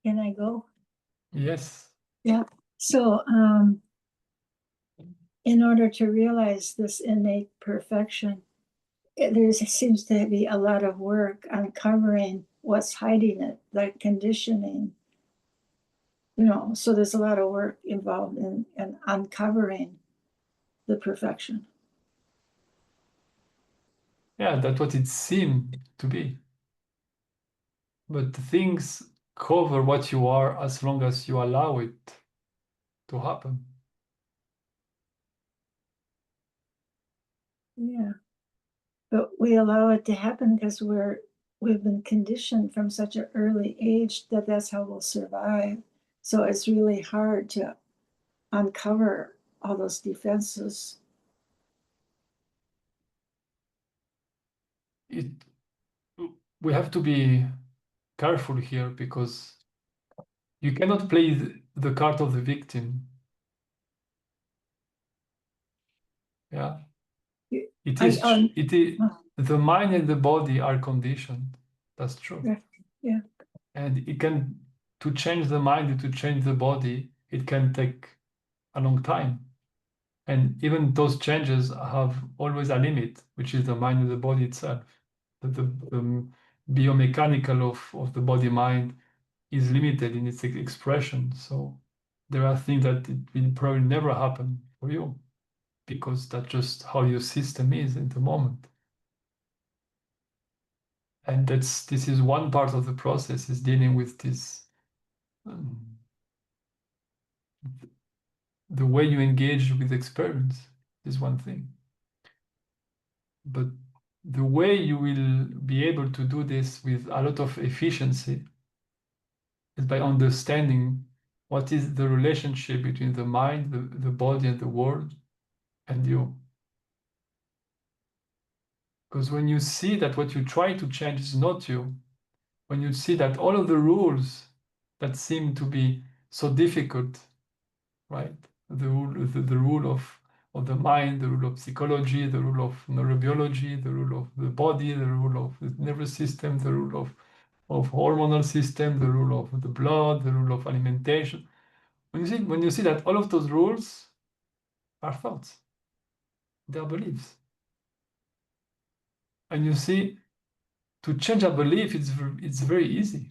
Can I go? Yes. Yeah. So, in order to realize this innate perfection, there seems to be a lot of work uncovering what's hiding it, like conditioning. So there's a lot of work involved in uncovering the perfection. Yeah, that's what it seemed to be. But things cover what you are as long as you allow it to happen. Yeah. But we allow it to happen because we've been conditioned from such an early age that that's how we'll survive. So it's really hard to uncover all those defenses. We have to be careful here because you cannot play the card of the victim. Yeah. The mind and the body are conditioned. That's true. Yeah. And to change the mind, to change the body, it can take a long time. And even those changes have always a limit, which is the mind and the body itself. The biomechanical of the body mind is limited in its expression. So there are things that it will probably never happen for you because that's just how your system is at the moment. And this is one part of the process, is dealing with this, the way you engage with experience is one thing. But the way you will be able to do this with a lot of efficiency is by understanding what is the relationship between the mind, the body, and the world, and you. Because when you see that what you try to change is not you, when you see that all of the rules that seem to be so difficult, right? The rule of the mind, the rule of psychology, the rule of neurobiology, the rule of the body, the rule of the nervous system, the rule of hormonal system, the rule of the blood, the rule of alimentation. When you see that all of those rules are thoughts, they are beliefs. And you see, to change a belief, it's very easy.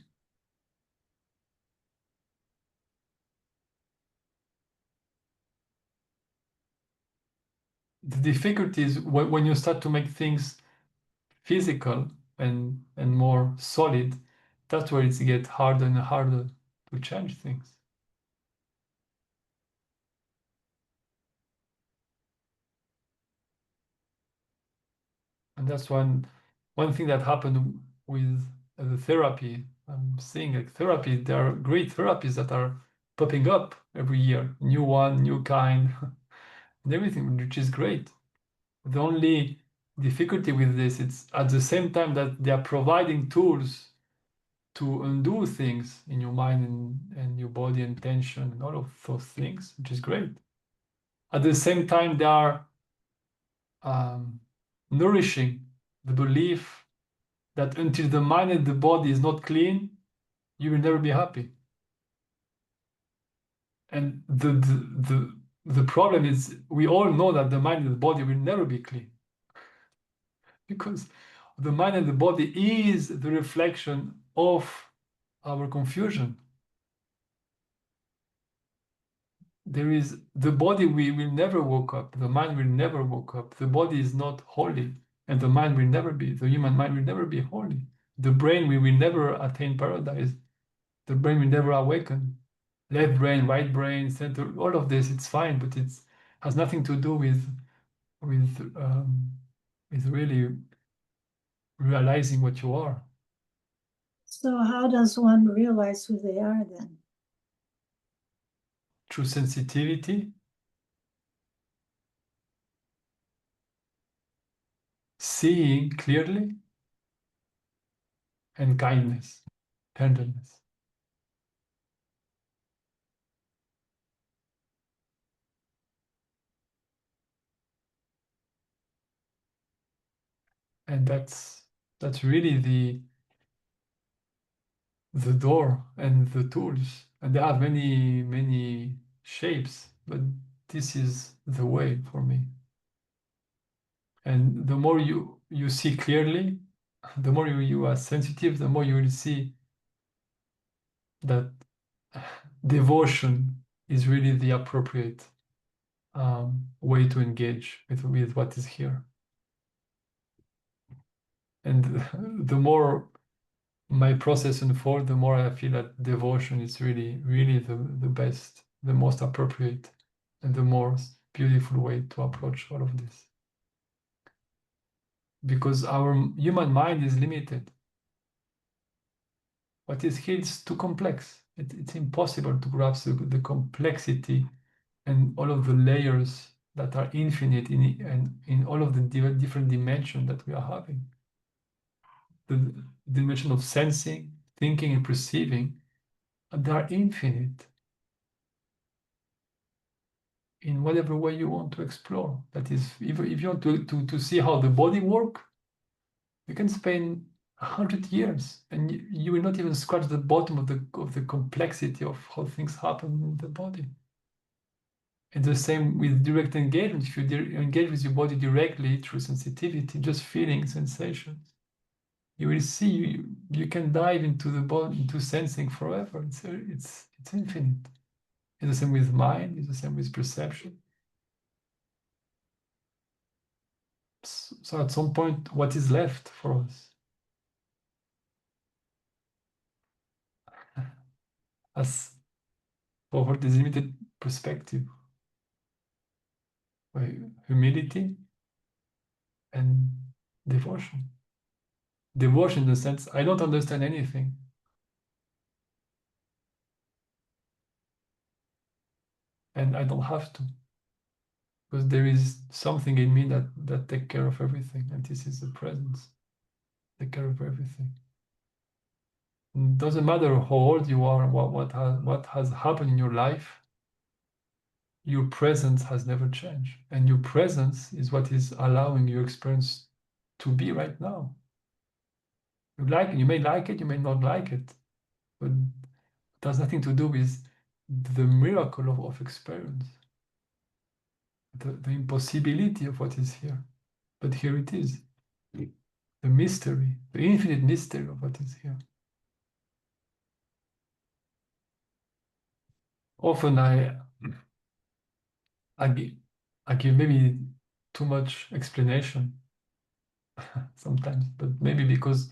The difficulty is when you start to make things physical and more solid, that's where it gets harder and harder to change things. And that's one thing that happened with the therapy. I'm seeing like therapy, there are great therapies that are popping up every year, new one, new kind, and everything, which is great. The only difficulty with this, it's at the same time that they are providing tools to undo things in your mind and your body and tension and all of those things, which is great. At the same time, they are nourishing the belief that until the mind and the body is not clean, you will never be happy. And the problem is we all know that the mind and the body will never be clean because the mind and the body is the reflection of our confusion. There is the body, we will never wake up, the mind will never wake up, the body is not holy, and the mind will never be, the human mind will never be holy. The brain, we will never attain paradise. The brain will never awaken. Left brain, right brain, center, all of this, it's fine, but it has nothing to do with really realizing what you are. So how does one realize who they are then? Through sensitivity, seeing clearly, and kindness, tenderness. And that's really the door and the tools, and they have many shapes, but this is the way for me. And the more you see clearly, the more you are sensitive, the more you will see that devotion is really the appropriate way to engage with what is here. And the more my process unfolds, the more I feel that devotion is really the best, the most appropriate, and the most beautiful way to approach all of this. Because our human mind is limited. What is here is too complex. It's impossible to grasp the complexity and all of the layers that are infinite in all of the different dimensions that we are having. The dimension of sensing, thinking, and perceiving, they are infinite in whatever way you want to explore. That is, if you want to see how the body works, you can spend 100 years and you will not even scratch the bottom of the complexity of how things happen in the body. And the same with direct engagement. If you engage with your body directly through sensitivity, just feeling sensations, you will see you can dive into the body, into sensing forever. It's infinite. It's the same with mind. It's the same with perception. So at some point, what is left for us? As for this limited perspective, humility and devotion. Devotion in the sense, I don't understand anything. And I don't have to. Because there is something in me that take care of everything. And this is the presence. Take care of everything. It doesn't matter how old you are, what has happened in your life, your presence has never changed. And your presence is what is allowing your experience to be right now. You may like it, you may not like it, but it has nothing to do with the miracle of experience, the impossibility of what is here. But here it is, the mystery, the infinite mystery of what is here. Often I give maybe too much explanation sometimes, but maybe because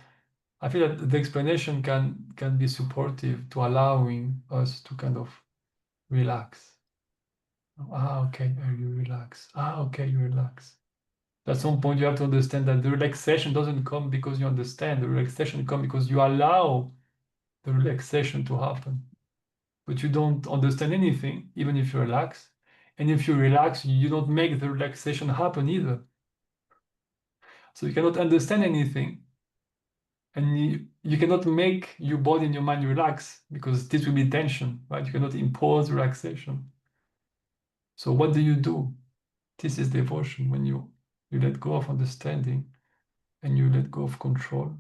I feel that the explanation can be supportive to allowing us to kind of relax. Okay, you relax. Okay, you relax. At some point, you have to understand that the relaxation doesn't come because you understand. The relaxation comes because you allow the relaxation to happen. But you don't understand anything, even if you relax. And if you relax, you don't make the relaxation happen either. So you cannot understand anything. And you cannot make your body and your mind relax because this will be tension, right? You cannot impose relaxation. So what do? This is devotion when you let go of understanding and you let go of control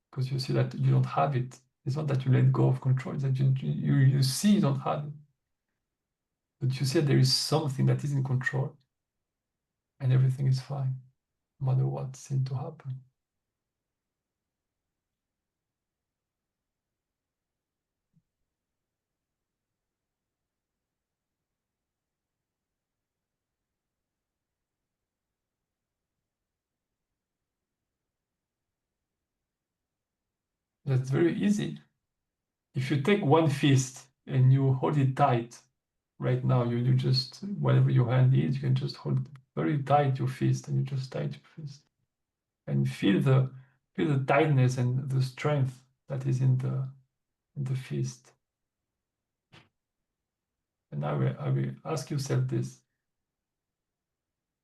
because you see that you don't have it. It's not that you let go of control, it's that you see you don't have it. But you see that there is something that is in control and everything is fine, no matter what seems to happen. That's very easy. If you take one fist and you hold it tight, right now, you just, whatever your hand is, you can just hold very tight your fist and you just tight your fist. And feel the tightness and the strength that is in the fist. And I will ask yourself this.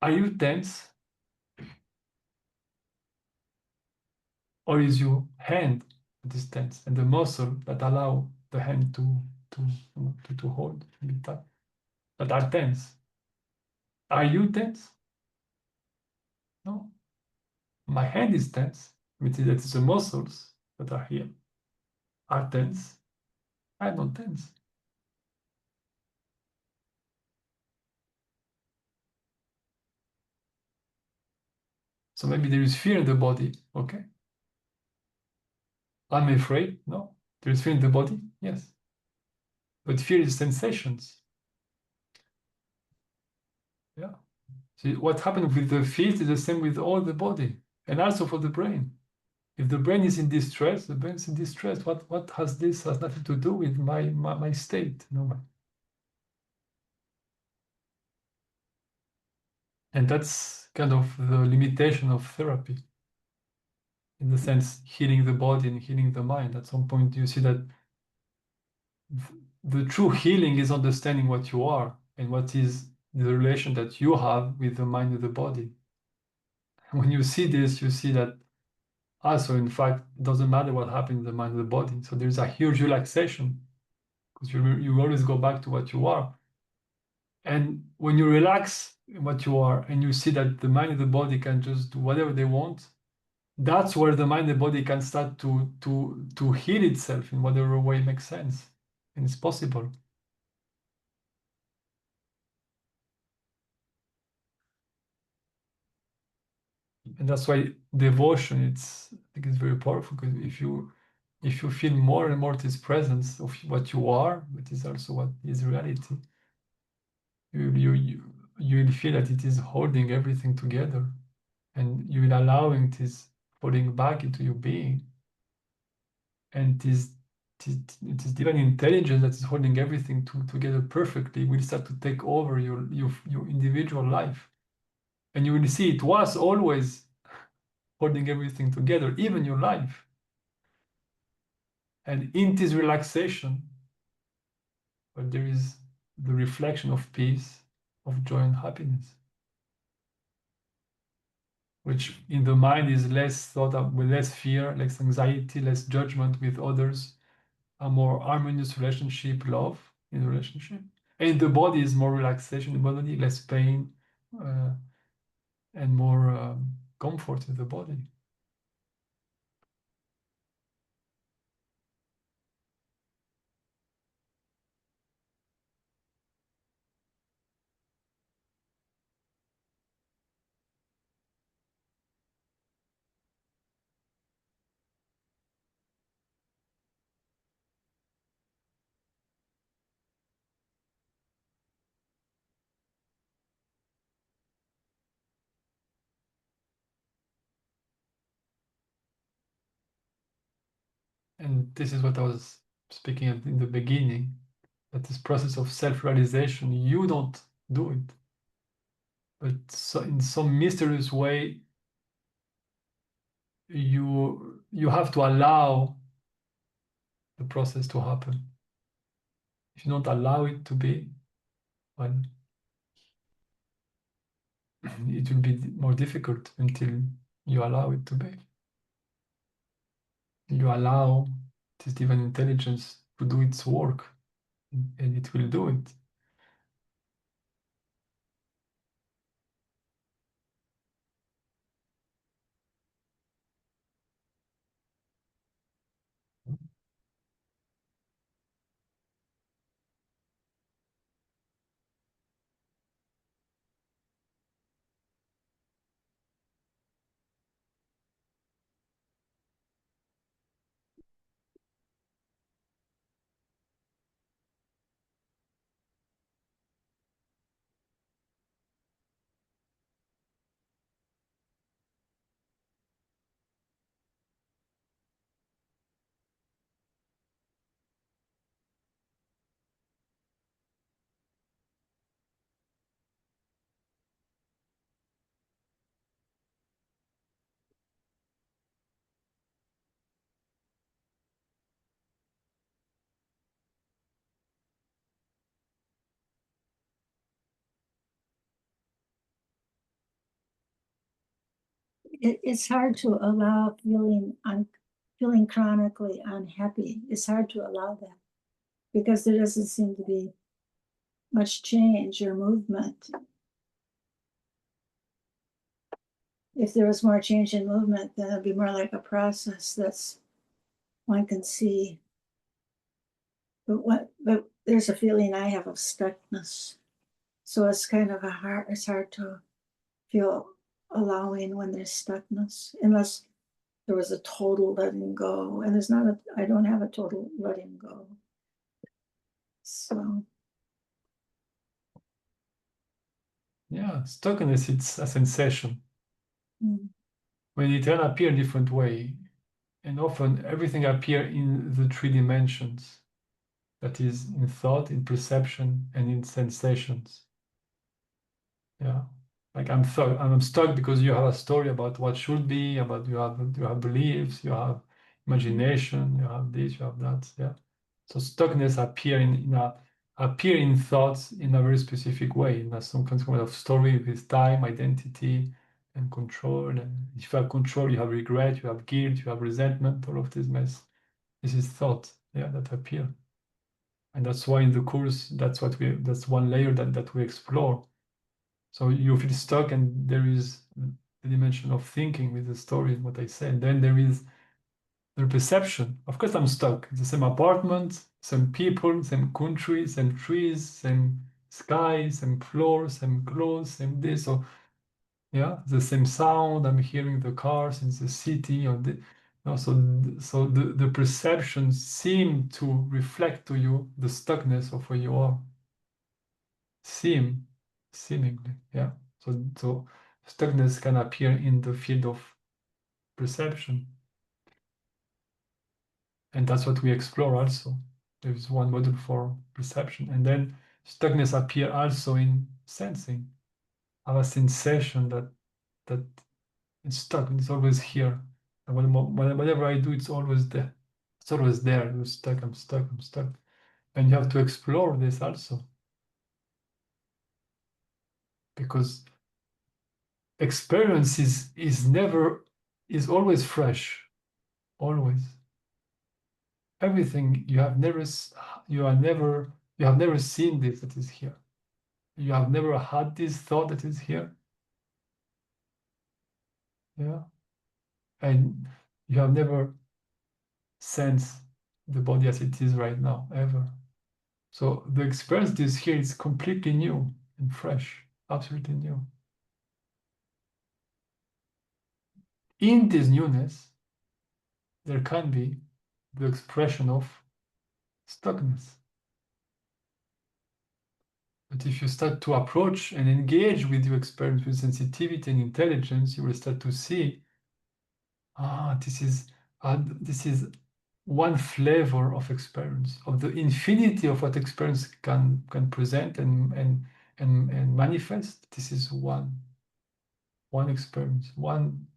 Are you tense? Or is your hand that is tense and the muscle that allow the hand to hold and be tight, that are tense? Are you tense? No. My hand is tense, which is that it's the muscles that are here. are tense. I'm not tense. So maybe there is fear in the body. Okay. I'm afraid. No. There is fear in the body. Yes. But fear is sensations. Yeah. See, what happened with the feet is the same with all the body, and also for the brain. If the brain is in distress, the brain is in distress. What has this has nothing to do with my state, no. And that's kind of the limitation of therapy. In the sense, healing the body and healing the mind. At some point, you see that the true healing is understanding what you are and what is the relation that you have with the mind and the body. When you see this, you see that also, in fact, it doesn't matter what happens in the mind and the body. So there's a huge relaxation because you always go back to what you are. And when you relax in what you are and you see that the mind and the body can just do whatever they want, that's where the mind and body can start to heal itself in whatever way makes sense. And it's possible. And that's why devotion, I think it's very powerful because if you feel more and more this presence of what you are, but is also what is reality, you will feel that it is holding everything together, and you will allowing this falling back into your being, and this divine intelligence that is holding everything together perfectly will start to take over your individual life, and you will see it was always holding everything together, even your life. And in this relaxation, well, there is the reflection of peace, of joy and happiness, which in the mind is less thought of, with less fear, less anxiety, less judgment with others, a more harmonious relationship, love in the relationship. And the body is more relaxation, the body, less pain, uh, and more comfort in the body. And this is what I was speaking of in the beginning, that this process of self-realization, you don't do it. But so in some mysterious way, you have to allow the process to happen. If you don't allow it to be, well, it will be more difficult until you allow it to be. You allow this divine intelligence to do its work, and it will do it. It's hard to allow feeling chronically unhappy. It's hard to allow that because there doesn't seem to be much change or movement. If there was more change in movement, then it'd be more like a process that's one can see. but there's a feeling I have of stuckness. So it's kind of it's hard to feel allowing when there's stuckness, unless there was a total letting go. And there's not I don't have a total letting go. So Yeah, stuckness, it's a sensation. mm, When it can appear in different way, and often everything appear in the three dimensions. That is in thought, in perception, and in sensations. Yeah. Like I'm stuck because you have a story about what should be, about you have beliefs, you have imagination, you have this, you have that. Yeah. So stuckness appear in thoughts in a very specific way, in some kind of story with time, identity, and control. And if you have control, you have regret, you have guilt, you have resentment, all of this mess. This is thought, yeah, that appear. And that's why in the course, that's one layer that we explore. So you feel stuck, and there is the dimension of thinking with the story, what I said. Then there is the perception. Of course, I'm stuck. It's the same apartment, same people, same country, same trees, same sky, same floor, same clothes, same this. So yeah, the same sound. I'm hearing the cars in the city. Or the, you know, so the perceptions seem to reflect to you the stuckness of where you are. Seemingly, yeah. So stuckness can appear in the field of perception, and that's what we explore also. There is one model for perception, and then stuckness appear also in sensing. I have a sensation that it's stuck, and it's always here. And whatever I do, it's always there. It's always there. You're stuck. I'm stuck. I'm stuck. And you have to explore this also, because experience is always fresh, always. Everything you have never you have never seen this that is here. You have never had this thought that is here. Yeah. And you have never sensed the body as it is right now, ever. So the experience this here is completely new and fresh, absolutely new. In this newness, there can be the expression of stuckness. But if you start to approach and engage with your experience with sensitivity and intelligence, you will start to see, this is one flavor of experience, of the infinity of what experience can present and manifest. This is one experience, one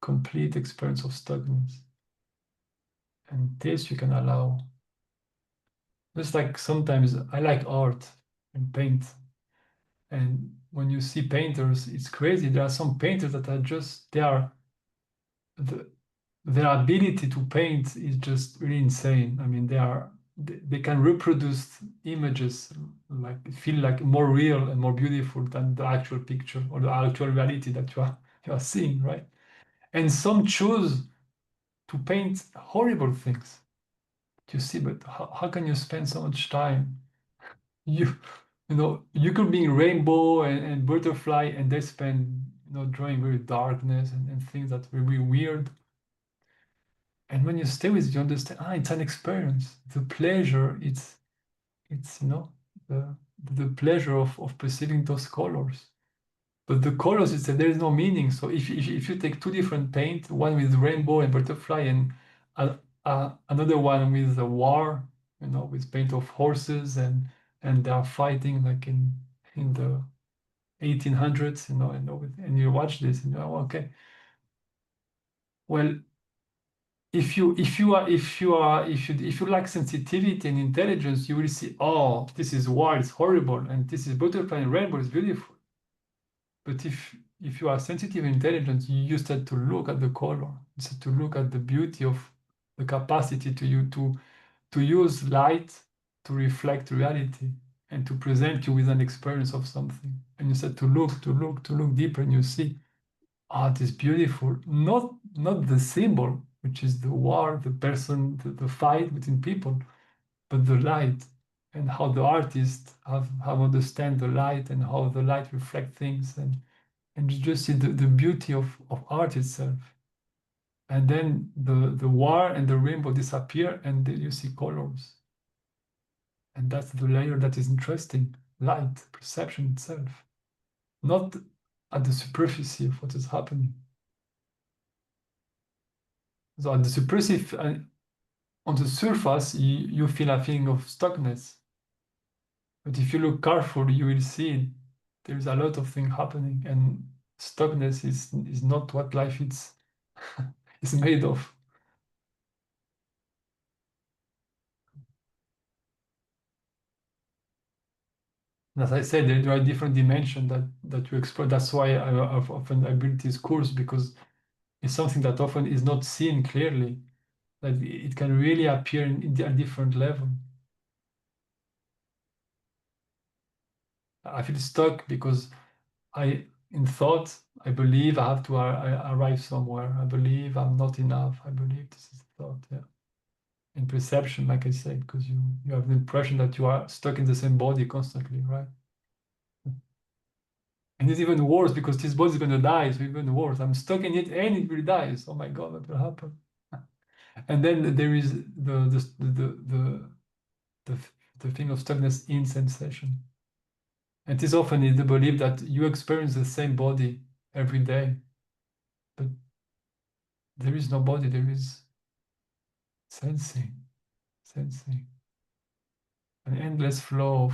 complete experience of stuckness. And this you can allow. Just like sometimes I like art and paint. And when you see painters, it's crazy. There are some painters that are just the, their ability to paint is just really insane. I mean, they can reproduce images like feel like more real and more beautiful than the actual picture or the actual reality that you are seeing, right? And some choose to paint horrible things. You see, but how can you spend so much time? You you could be in rainbow and butterfly, and they spend drawing very darkness and things that were really weird. And when you stay with it, you understand, it's an experience. The pleasure, it's the pleasure of perceiving those colors. But the colors, there is no meaning. So if you take two different paint, one with rainbow and butterfly, and another one with a war, with paint of horses, and they are fighting like in the 1800s, and you watch this and okay, well, if you lack sensitivity and intelligence, you will see, oh, this is war, it's horrible, and this is butterfly and rainbow is beautiful. But if you are sensitive and intelligent, you start to look at the color, you start to look at the beauty of the capacity to use light to reflect reality and to present you with an experience of something. And you start to look deeper, and you see, art is beautiful. Not the symbol, which is the war, the person, the fight between people, but the light, and how the artists have understand the light and how the light reflect things, and you just see the beauty of art itself. And then the war and the rainbow disappear, and then you see colors. And that's the layer that is interesting, light, perception itself, not at the superficie of what is happening. So at the superficie, on the surface, you feel a feeling of stuckness. But if you look carefully, you will see there's a lot of things happening, and stuckness is not what life is made of. And as I said, there are different dimensions that you explore. That's why I've often I built these courses, because it's something that often is not seen clearly. That it can really appear in a different level. I feel stuck because in thought, I believe I have to arrive somewhere. I believe I'm not enough. I believe this is thought, yeah. In perception, like I said, because you have the impression that you are stuck in the same body constantly, right? And it's even worse because this body is going to die, so even worse. I'm stuck in it and it will die. Oh my God, what will happen? And then there is the thing of stuckness in sensation. And it is often the belief that you experience the same body every day, but there is no body, there is sensing, an endless flow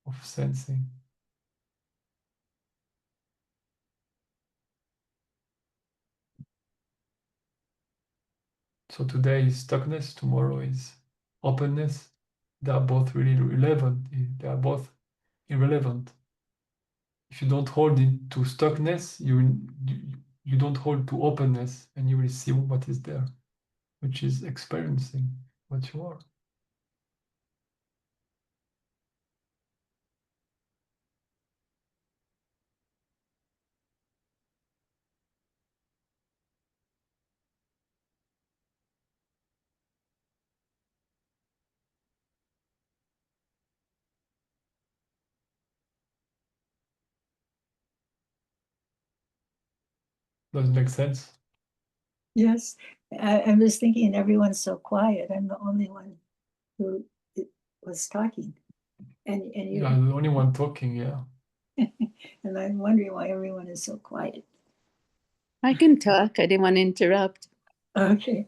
of sensing. So today is stuckness, tomorrow is openness. They are both really relevant. They are both irrelevant. If you don't hold into stuckness, you don't hold to openness, and you will see what is there, which is experiencing what you are. Does it make sense? Yes, I'm just thinking everyone's so quiet. I'm the only one who was talking. And you, Yeah, I'm the only one talking, yeah. and I'm wondering why everyone is so quiet. I can talk. I didn't want to interrupt. Okay.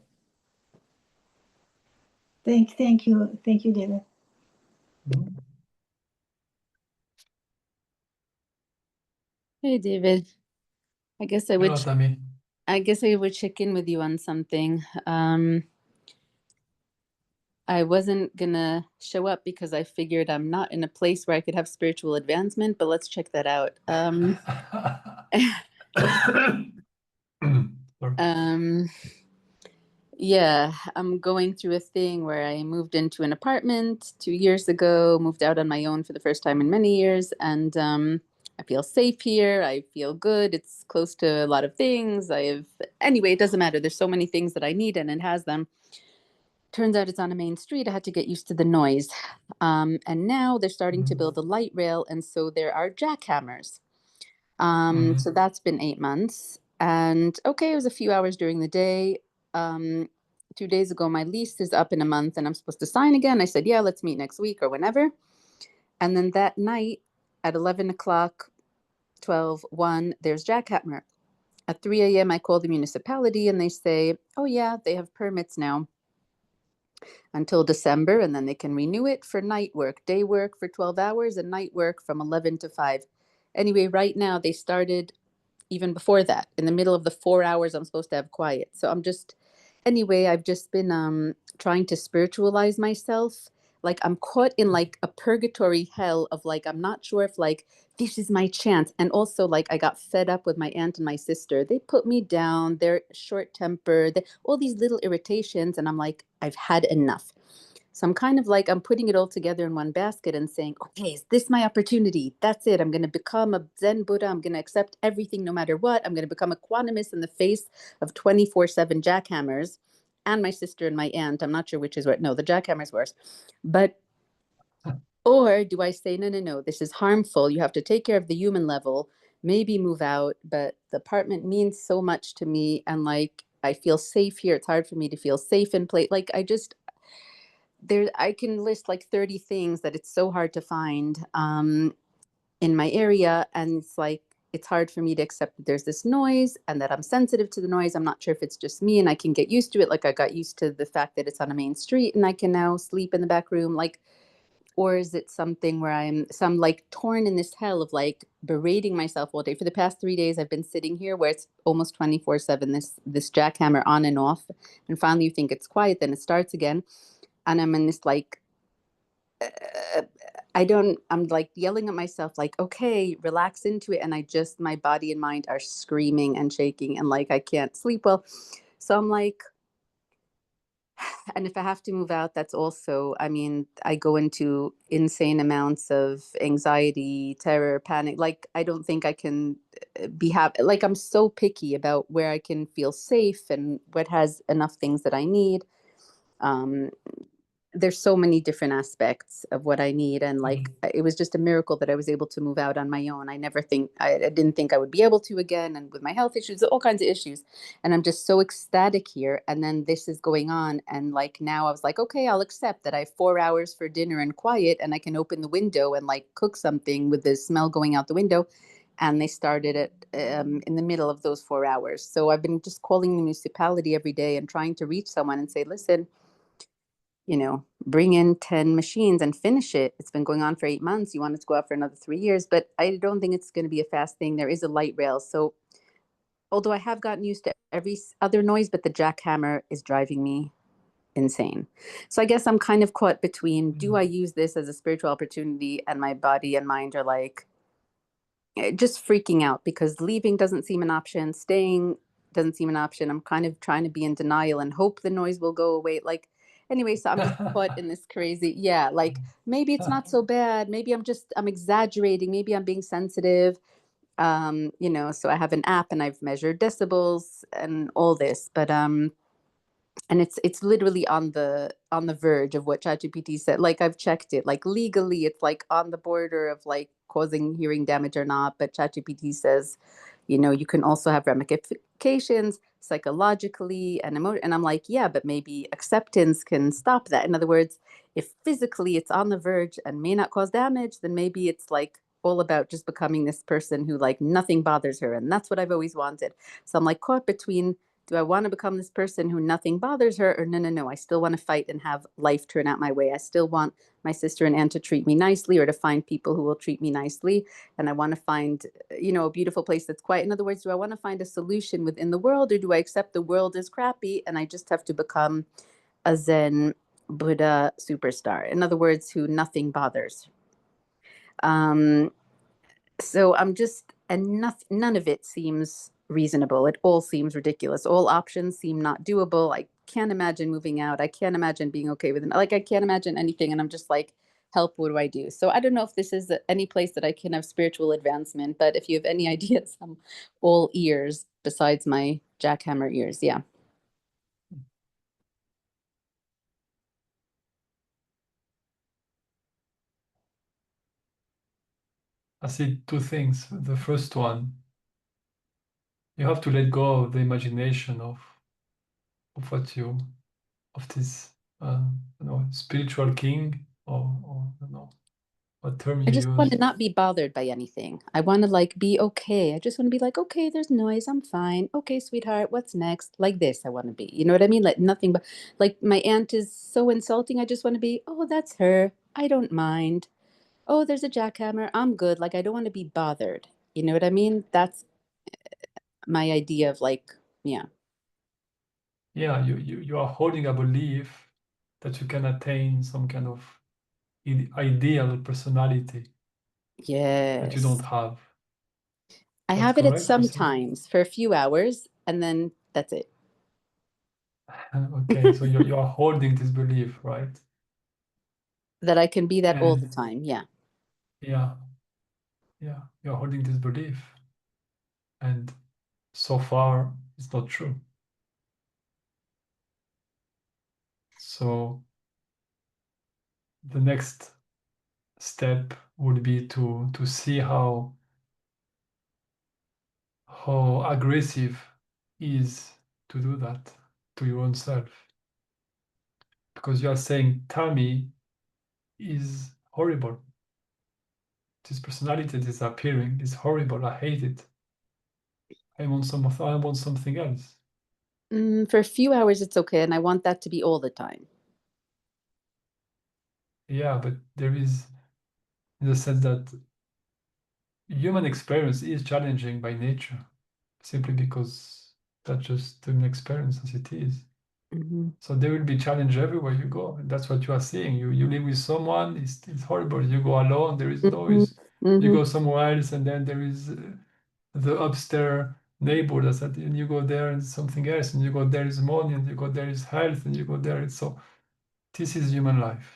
Thank you, David. Mhm. Hey, David. I guess I would. Hello, Tammy. I guess I would check in with you on something. I wasn't gonna show up because I figured I'm not in a place where I could have spiritual advancement, but let's check that out. Sorry. Yeah, I'm going through a thing where I moved into an apartment 2 years ago, moved out on my own for the first time in many years, and I feel safe here. I feel good. It's close to a lot of things. Anyway, it doesn't matter. There's so many things that I need, and it has them. Turns out it's on a main street. I had to get used to the noise. And now they're starting to build a light rail, and so there are jackhammers. So that's been 8 months. And okay, it was a few hours during the day. 2 days ago, my lease is up in a month and I'm supposed to sign again. I said, yeah, let's meet next week or whenever. And then that night at 11 o'clock, 12, 1, there's jackhammer. At 3 a.m., I call the municipality and they say, oh, yeah, they have permits now until December, and then they can renew it for night work, day work for 12 hours and night work from 11 to 5. Anyway, right now they started even before that, in the middle of the 4 hours I'm supposed to have quiet. So I've just been trying to spiritualize myself. Like I'm caught in like a purgatory hell of like, I'm not sure if like this is my chance. And also like I got fed up with my aunt and my sister. They put me down, they're short tempered, all these little irritations. And I'm like, I've had enough. So I'm kind of like, I'm putting it all together in one basket and saying, okay, is this my opportunity? That's it. I'm going to become a Zen Buddha. I'm going to accept everything no matter what. I'm going to become a quantumist in the face of 24/7 jackhammers. and my sister and my aunt. I'm not sure which is what. No, the jackhammer's worse. But, or do I say, no, this is harmful. You have to take care of the human level, maybe move out, but the apartment means so much to me. And like, I feel safe here. It's hard for me to feel safe in place. Like, I can list like 30 things that it's so hard to find in my area. And it's like, it's hard for me to accept that there's this noise and that I'm sensitive to the noise. I'm not sure if it's just me and I can get used to it. Like I got used to the fact that it's on a main street and I can now sleep in the back room. Like, or is it something where I'm like torn in this hell of like berating myself all day? For the past 3 days, I've been sitting here where it's almost 24/7, this jackhammer on and off. And finally you think it's quiet, then it starts again. And I'm in this like, I'm like yelling at myself, like, okay, relax into it. And my body and mind are screaming and shaking and like, I can't sleep well. So I'm like, and if I have to move out, that's also, I mean, I go into insane amounts of anxiety, terror, panic. Like, I don't think I can be happy. Like, I'm so picky about where I can feel safe and what has enough things that I need. There's so many different aspects of what I need. And like, it was just a miracle that I was able to move out on my own. I didn't think I would be able to again. And with my health issues, all kinds of issues. And I'm just so ecstatic here. And then this is going on. And like, now I was like, okay, I'll accept that I have 4 hours for dinner and quiet and I can open the window and like cook something with the smell going out the window. And they started it in the middle of those 4 hours. So I've been just calling the municipality every day and trying to reach someone and say, listen, bring in 10 machines and finish it. It's been going on for 8 months. You want it to go out for another 3 years, but I don't think it's going to be a fast thing. There is a light rail. So although I have gotten used to every other noise, but the jackhammer is driving me insane. So I guess I'm kind of caught between, do I use this as a spiritual opportunity? And my body and mind are like, just freaking out because leaving doesn't seem an option. Staying doesn't seem an option. I'm kind of trying to be in denial and hope the noise will go away. Like, anyway, so I'm just caught in this crazy, like maybe it's not so bad. Maybe I'm exaggerating. Maybe I'm being sensitive. So I have an app and I've measured decibels and all this, but and it's literally on the verge of what ChatGPT said. Like I've checked it, like legally, it's like on the border of like causing hearing damage or not. But ChatGPT says, you can also have ramifications psychologically and emotion. And I'm like, yeah, but maybe acceptance can stop that. In other words, if physically it's on the verge and may not cause damage, then maybe it's like all about just becoming this person who like nothing bothers her. And that's what I've always wanted. So I'm like caught between, do I want to become this person who nothing bothers her? Or no, I still want to fight and have life turn out my way. I still want my sister and aunt to treat me nicely or to find people who will treat me nicely. And I want to find, a beautiful place that's quiet. In other words, do I want to find a solution within the world or do I accept the world is crappy and I just have to become a Zen Buddha superstar? In other words, who nothing bothers. So I'm just, and none of it seems reasonable. It all seems ridiculous. All options seem not doable. I can't imagine moving out. I can't imagine being okay with it. Like, I can't imagine anything. And I'm just like, help, what do I do? So I don't know if this is any place that I can have spiritual advancement, but if you have any ideas, I'm all ears besides my jackhammer ears. Yeah. I see two things. The first one, you have to let go of the imagination of this spiritual king or I don't know what term I you just want use. to not be bothered by anything. I want to like be okay. I just want to be like, okay, there's noise. I'm fine. Okay, sweetheart, what's next? Like this, I want to be. You know what I mean? Like nothing but like my aunt is so insulting. I just want to be, oh, that's her. I don't mind. Oh, there's a jackhammer. I'm good. Like I don't want to be bothered. You know what I mean? That's my idea of like, yeah. Yeah, you are holding a belief that you can attain some kind of ideal personality that you don't Yes. have. I That's have it at correct, some Priscilla? times for a few hours and then that's it. Okay, so you are holding this belief, right? That I can be that all the And time. Yeah. yeah, you're holding this belief. And so far, it's not true. So the next step would be to see how aggressive is to do that to your own self. Because you are saying Tammy is horrible. This personality that is appearing is horrible. I hate it. I want something else. For a few hours, it's okay. And I want that to be all the time. Yeah, but there is, in the sense that human experience is challenging by nature, simply because that's just human experience as it is. Mm-hmm. So there will be challenge everywhere you go, and that's what you are seeing. You live with someone, it's horrible. You go alone, there is noise. You go somewhere else, and then there is the upstairs neighbor that's at, and you go there and something else, and you go there is money, and you go there is health, and you go there. So this is human life.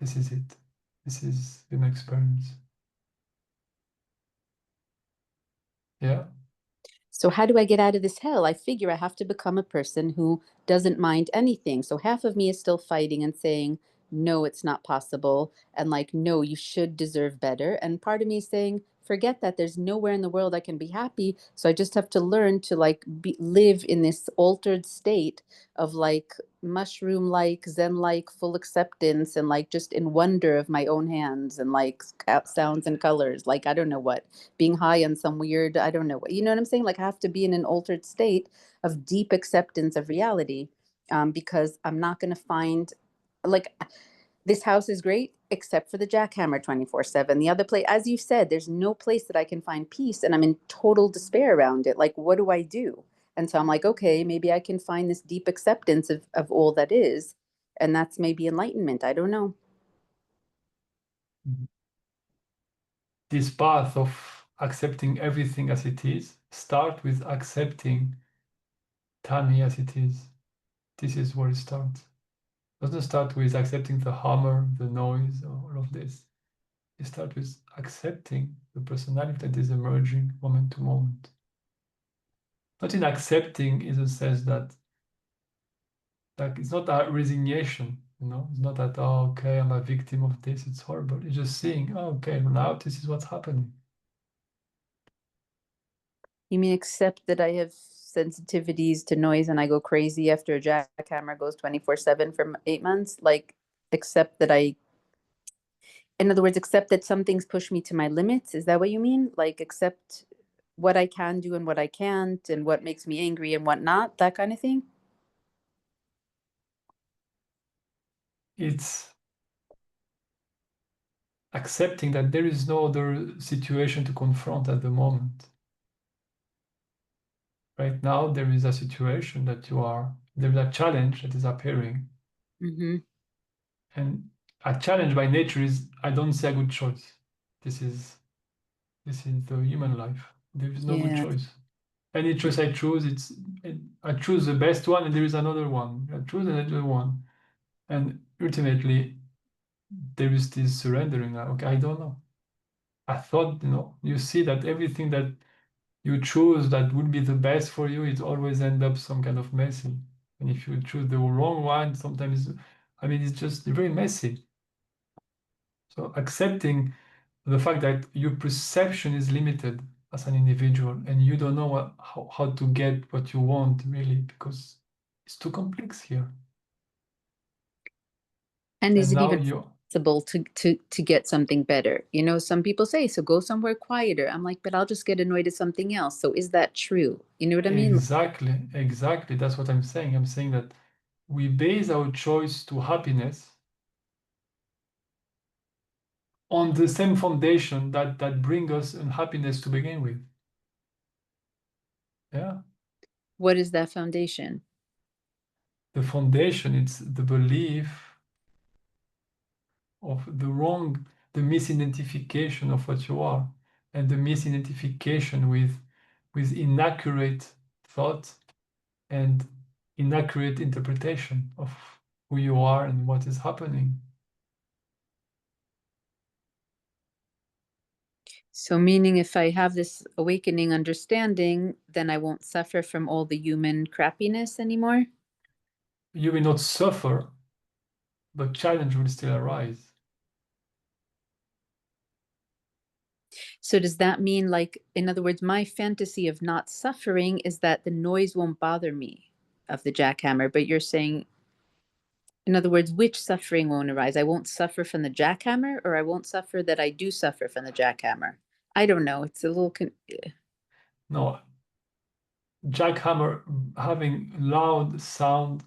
This is it. This is human experience. Yeah. So how do I get out of this hell? I figure I have to become a person who doesn't mind anything. So half of me is still fighting and saying, no, it's not possible. And like, no, you should deserve better. And part of me is saying, forget that. There's nowhere in the world I can be happy. So I just have to learn to like live in this altered state of like mushroom-like, zen-like full acceptance and like just in wonder of my own hands and like sounds and colors. Like, I don't know what, being high on some weird, I don't know what, you know what I'm saying? Like I have to be in an altered state of deep acceptance of reality, because I'm not going to find, like, this house is great except for the jackhammer 24/7. The other place, as you said, there's no place that I can find peace and I'm in total despair around it. Like, what do I do? And so I'm like, okay, maybe I can find this deep acceptance of all that is. And that's maybe enlightenment. I don't know. This path of accepting everything as it is start with accepting Tammy as it is. This is where it starts. It doesn't start with accepting the hammer, the noise, all of this. It starts with accepting the personality that is emerging moment to moment. Not in accepting in the sense that, like, it's not a resignation, it's not that, oh, okay, I'm a victim of this, it's horrible. It's just seeing, oh, okay, now this is what's happening. You mean accept that I have sensitivities to noise and I go crazy after a jackhammer goes 24/7 for 8 months? Like, accept that in other words, accept that some things push me to my limits. Is that what you mean? Like, accept what I can do and what I can't, and what makes me angry and what not, that kind of thing? It's accepting that there is no other situation to confront at the moment. Right now, there is a situation that there is a challenge that is appearing. Mm-hmm. And a challenge by nature is, I don't see a good choice. This is the human life. There is no good Yeah. choice. Any choice I choose, I choose the best one, and there is another one. I choose another one. And ultimately, there is this surrendering. Okay, I don't know. I thought, you see that everything that you choose that would be the best for you, it always end up some kind of messy. And if you choose the wrong one, sometimes, it's just very messy. So accepting the fact that your perception is limited as an individual and you don't know how to get what you want really, because it's too complex here. And is And it now even possible to get something better? You know, some people say, so go somewhere quieter. I'm like, but I'll just get annoyed at something else. So is that true? You know what I mean? exactly, that's what I'm saying. I'm saying that we base our choice to happiness on the same foundation that bring us unhappiness to begin with. Yeah. What is that foundation? The foundation, it's the belief of the misidentification of what you are, and the misidentification with inaccurate thought and inaccurate interpretation of who you are and what is happening. So meaning if I have this awakening understanding, then I won't suffer from all the human crappiness anymore? you will not suffer, but challenge will still arise. So does that mean, like, in other words, my fantasy of not suffering is that the noise won't bother me of the jackhammer, but you're saying, in other words, which suffering won't arise? I won't suffer from the jackhammer, or I won't suffer that I do suffer from the jackhammer? I don't know. It's a little No, jackhammer, having loud sound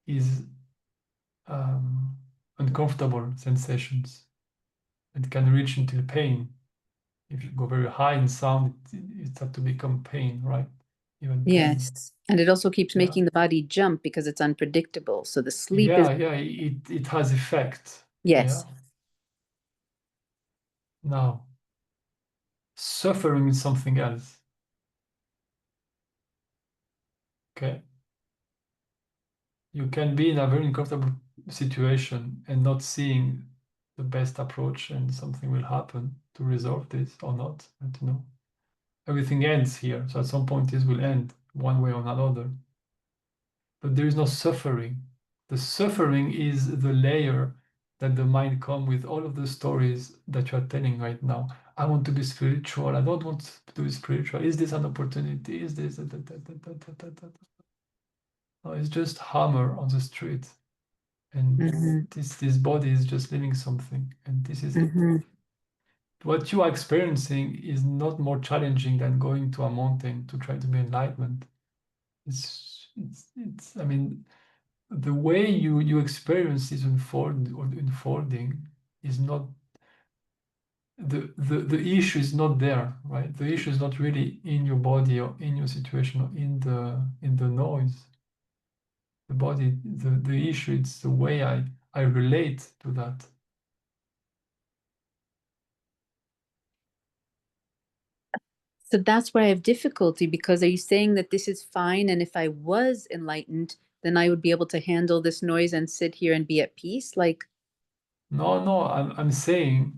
is uncomfortable sensations and can reach into pain. If you go very high in sound, it starts to become pain, right? Even pain. yes. And it also keeps Yeah. making the body jump because it's unpredictable. So the sleep is Yeah, it has effect. yes. Yeah. Now, suffering is something else. Okay. You can be in a very uncomfortable situation and not seeing the best approach, and something will happen to resolve this or not. But you know, everything ends here. So at some point, this will end one way or another. But there is no suffering. The suffering is the layer that the mind come with all of the stories that you are telling right now. I want to be spiritual. I don't want to be spiritual. Is this an opportunity? Is this? No, it's just hammer on the street, and this body is just living something, and this is it. What you are experiencing is not more challenging than going to a mountain to try to be enlightenment. It's. I mean, the way you experience this unfolding is not the issue is not there, right? The issue is not really in your body or in your situation or in the noise. The body, the issue, it's the way I relate to that. So that's where I have difficulty, because are you saying that this is fine, and if I was enlightened, then I would be able to handle this noise and sit here and be at peace? Like, No, I'm saying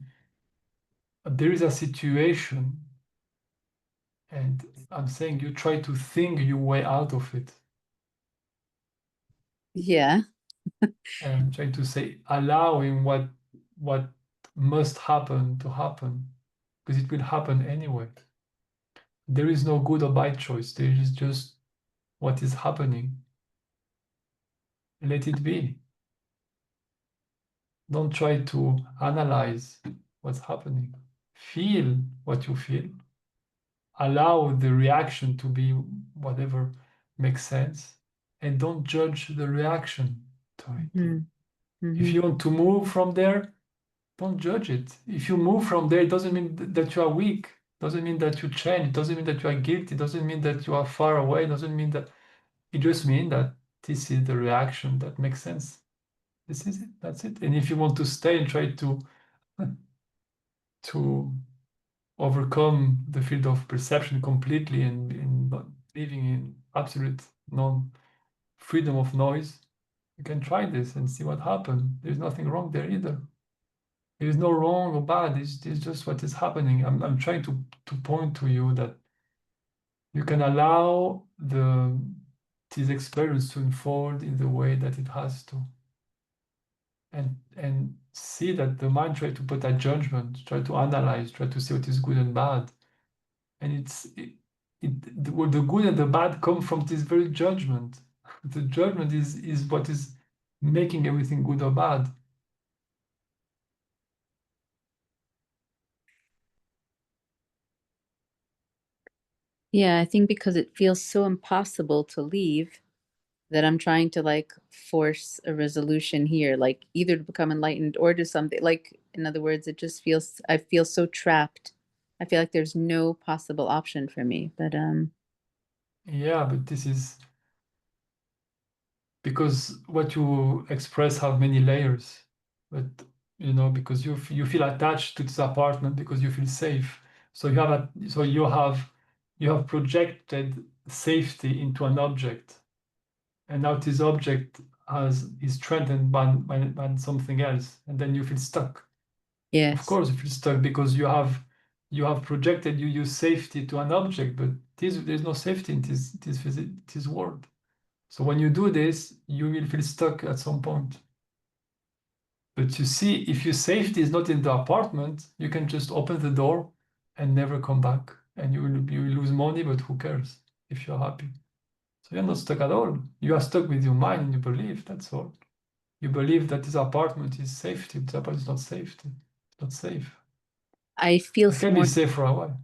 there is a situation, and I'm saying you try to think your way out of it. yeah. And I'm trying to say, allowing what must happen to happen, because it will happen anyway. There is no good or bad choice. There is just what is happening. Let it be. Don't try to analyze what's happening. Feel what you feel. Allow the reaction to be whatever makes sense, and don't judge the reaction to it. If you want to move from there, don't judge it. If you move from there, it doesn't mean that you are weak. Doesn't mean that you change. It doesn't mean that you are guilty. It doesn't mean that you are far away. It doesn't mean that. It just means that this is the reaction that makes sense. This is it. That's it. And if you want to stay and try to overcome the field of perception completely and living in absolute non-freedom of noise, you can try this and see what happens. There's nothing wrong there either. There is no wrong or bad. It's just what is happening. I'm trying to point to you that you can allow this experience to unfold in the way that it has to, and see that the mind try to put a judgment, try to analyze, try to see what is good and bad, and the good and the bad come from this very judgment. The judgment is what is making everything good or bad. Yeah, I think because it feels so impossible to leave, that I'm trying to like force a resolution here, like either to become enlightened or do something. Like, in other words, it just feels, I feel so trapped. I feel like there's no possible option for me. But Yeah, but this is because what you express have many layers. But you know, because you feel attached to this apartment because you feel safe. So you have projected safety into an object, and now this object is threatened by something else, and then you feel stuck. Of yes. course, you feel stuck because you have projected your safety to an object, but there's no safety in this world. So when you do this, you will feel stuck at some point. But you see, if your safety is not in the apartment, you can just open the door and never come back. And you will lose money, but who cares if you're happy? So you're not stuck at all. You are stuck with your mind and you believe, that's all. You believe that this apartment is safety, but this apartment is not safety. It's not safe. I feel It can be safe for a while.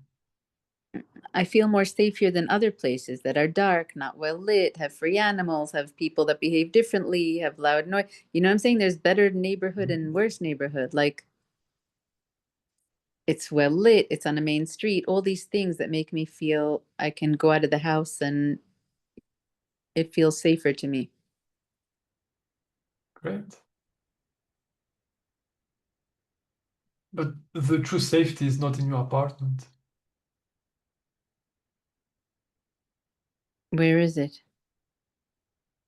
I feel more safe here than other places that are dark, not well lit, have free animals, have people that behave differently, have loud noise. You know what I'm saying? There's better neighborhood and worse neighborhood. Like, it's well lit, it's on a main street, all these things that make me feel I can go out of the house and it feels safer to me. Great. But the true safety is not in your apartment. Where is it?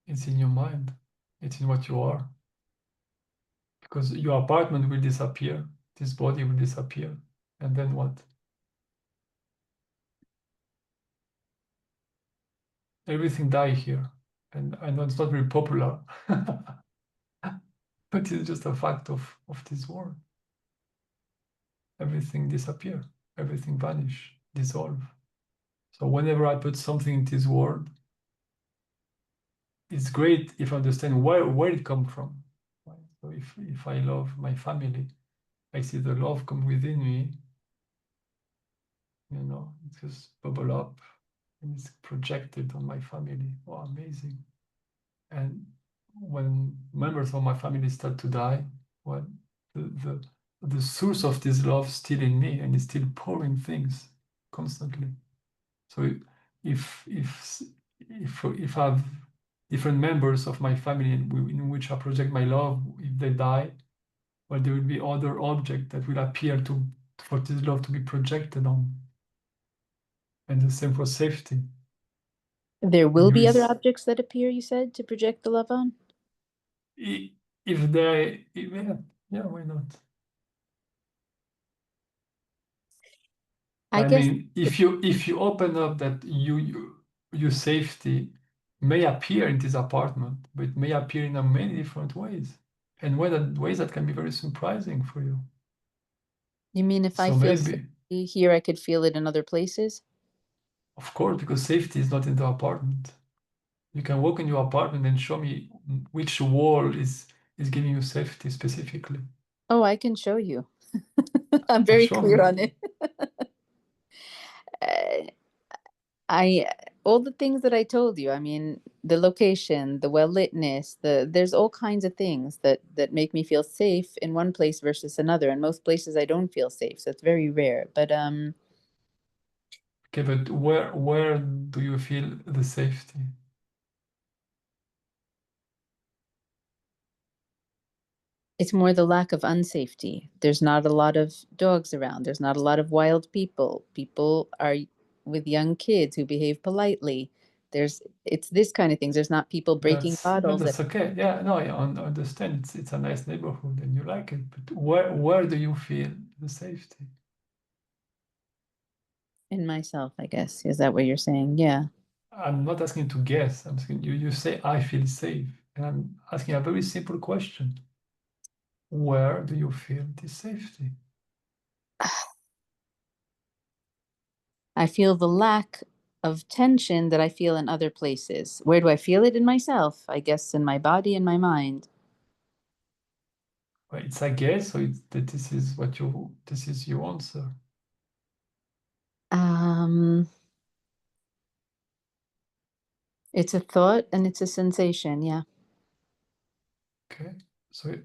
It's in your mind. It's in what you are. Because your apartment will disappear. This body will disappear. And then what? Everything die here. And I know it's not very popular. But it's just a fact of this world. Everything disappear. Everything vanish, dissolve. So whenever I put something in this world, it's great if I understand where it come from. Right? So if I love my family, I see the love come within me, you know, it just bubble up and it's projected on my family. Oh, amazing. And when members of my family start to die, well, the source of this love is still in me and it's still pouring things constantly. So if I have different members of my family in which I project my love, if they die, well, there will be other objects that will appear for this love to be projected on. And the same for safety. There will And be other objects that appear, you said, to project the love on? if they, yeah, why not? I I guess mean, if you open up that your safety may appear in this apartment, but it may appear in many different ways, and ways that can be very surprising for you. you mean if I So feel maybe, safety here, I could feel it in other places? of course, because safety is not in the apartment. You can walk in your apartment and show me which wall is giving you safety specifically. Oh, I can show you. I'm very Show clear me. on it. I all the things that I told you. I mean, the location, the well litness, there's all kinds of things that make me feel safe in one place versus another. And most places I don't feel safe, so it's very rare. But Okay, but where do you feel the safety? it's more the lack of unsafety. There's not a lot of dogs around. There's not a lot of wild people. People are with young kids who behave politely. It's this kind of things. There's not people breaking bottles. That's okay. Yeah, no, I understand. It's a nice neighborhood and you like it. But where do you feel the safety? In myself, I guess. Is that what you're saying? Yeah. I'm not asking to guess. I'm asking you say I feel safe. And I'm asking a very simple question. Where do you feel the safety? I feel the lack of tension that I feel in other places. Where do I feel it in myself? I guess in my body and my mind. Well, it's a guess, so that this is your answer. It's a thought and it's a sensation, yeah. Okay. So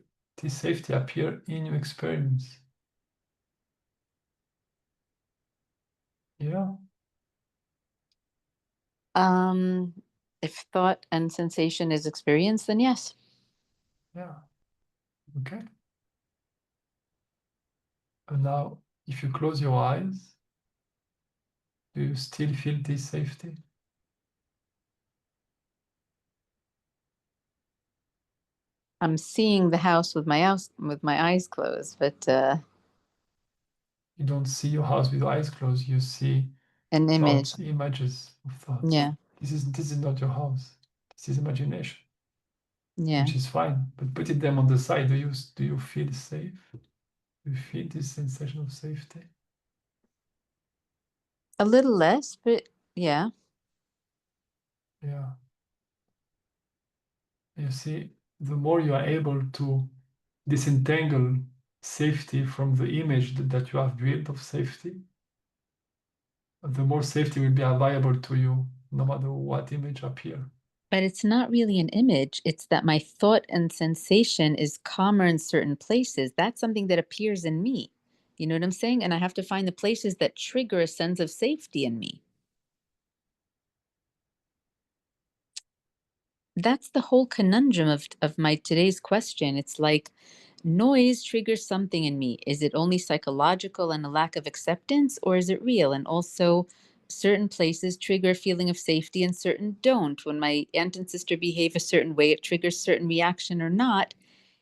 this safety appear in your experience. Yeah. If thought and sensation is experience, then yes. Yeah. Okay. And now, if you close your eyes, do you still feel this safety? I'm seeing the house with my eyes closed, but You don't see your house with your eyes closed. You see an image. thoughts, images of thoughts. Yeah. This is not your house. This is imagination, Yeah. which is fine. But putting them on the side, do you feel safe? Do you feel this sensation of safety? A little less, but yeah. Yeah. You see, the more you are able to disentangle safety from the image that you have built of safety, the more safety will be available to you, no matter what image appear. But it's not really an image. It's that my thought and sensation is calmer in certain places. That's something that appears in me. You know what I'm saying? And I have to find the places that trigger a sense of safety in me. That's the whole conundrum of my today's question. It's like noise triggers something in me. Is it only psychological and a lack of acceptance, or is it real? And also, certain places trigger a feeling of safety and certain don't. When my aunt and sister behave a certain way, it triggers certain reaction or not.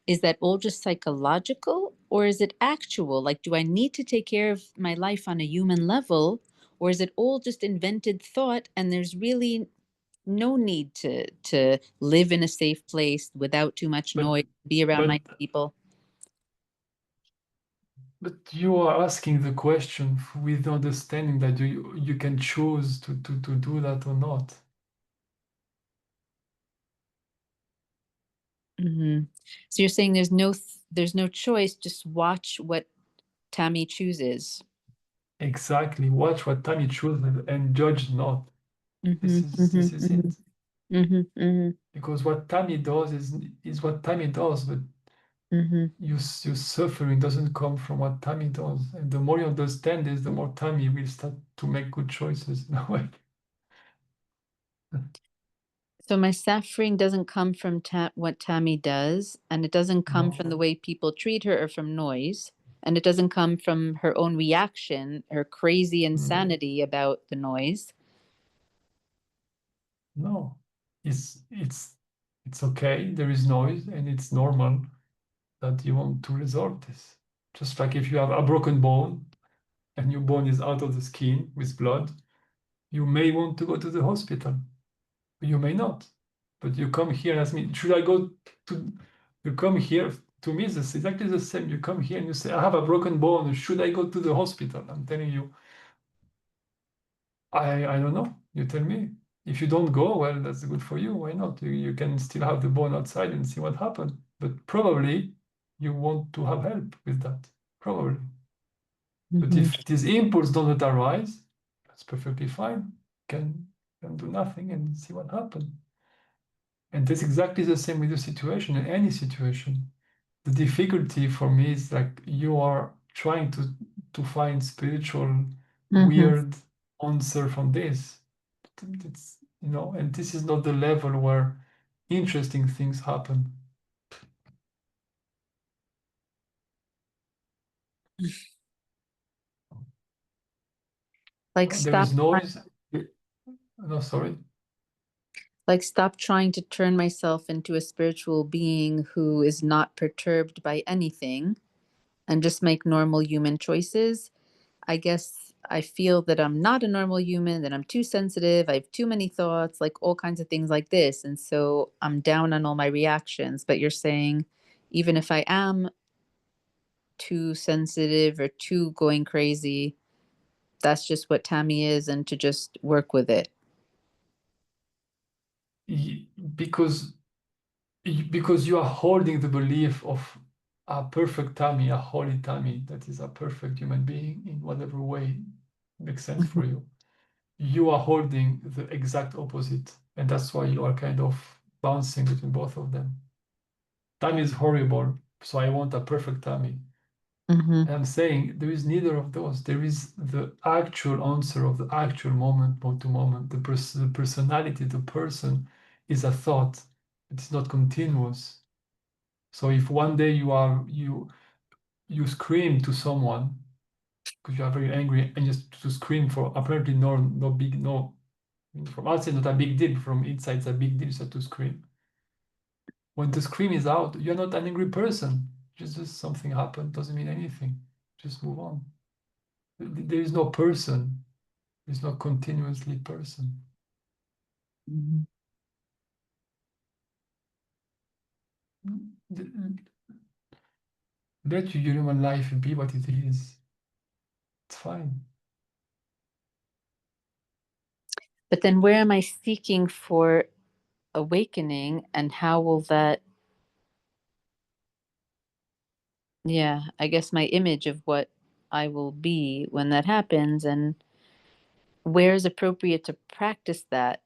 Is that all just psychological, or is it actual? Like, do I need to take care of my life on a human level, or is it all just invented thought and there's really no need to live in a safe place without too much But noise, be around but nice people? but you are asking the question with the understanding that you can choose to do that or not. Hmm. So you're saying there's no choice, just watch what Tammy chooses. Exactly. Watch what time you choose and judge not. Hmm. This is Hmm. it. Hmm. Hmm. Because what Tammy does is what Tammy does, but Hmm. your suffering doesn't come from what Tammy does. And the more you understand this, the more Tammy will start to make good choices in a way. So my suffering doesn't come from what Tammy does, and it doesn't come from No, the way people treat her or from noise, and it doesn't come from her own reaction, her crazy insanity about the noise. no. It's okay. There is noise, and it's normal that you want to resolve this. Just like if you have a broken bone and your bone is out of the skin with blood, you may want to go to the hospital. You may not. But you come here and ask me, should I go to, you come here, to me it's exactly the same. You come here and you say, I have a broken bone, should I go to the hospital? I'm telling you, I don't know. You tell me. If you don't go, well, that's good for you. Why not? You can still have the bone outside and see what happened. But probably you want to have help with that. Probably. But Mhm. if this impulse doesn't arise, that's perfectly fine. Can do nothing and see what happens. And that's exactly the same with the situation, in any situation. The difficulty for me is like you are trying to find spiritual Mhm. weird answer from this. It's, and this is not the level where interesting things happen. Like There stop is noise. No, sorry. like stop trying to turn myself into a spiritual being who is not perturbed by anything and just make normal human choices. I guess I feel that I'm not a normal human, that I'm too sensitive, I have too many thoughts, like all kinds of things like this. And so I'm down on all my reactions. But you're saying, even if I am too sensitive or too going crazy, that's just what Tammy is, and to just work with it. Because you are holding the belief of a perfect Tammy, a holy Tammy, that is a perfect human being in whatever way makes sense for Mhm. you. You are holding the exact opposite, and that's why you are kind of bouncing between both of them. Tammy is horrible, so I want a perfect Tammy. Mhm. And I'm saying there is neither of those. There is the actual answer of the actual moment to moment. The personality, the person is a thought. It's not continuous. So if one day you scream to someone because you are very angry and just to scream for apparently no big no, from outside not a big deal, from inside it's a big deal, so to scream. When the scream is out, you're not an angry person. Just something happened, doesn't mean anything. Just move on. There is no person. There's no continuously person. Mhm. let your human life be what it is. It's fine. But then where am I seeking for awakening, and how will that, yeah, I guess my image of what I will be when that happens, and where is appropriate to practice that?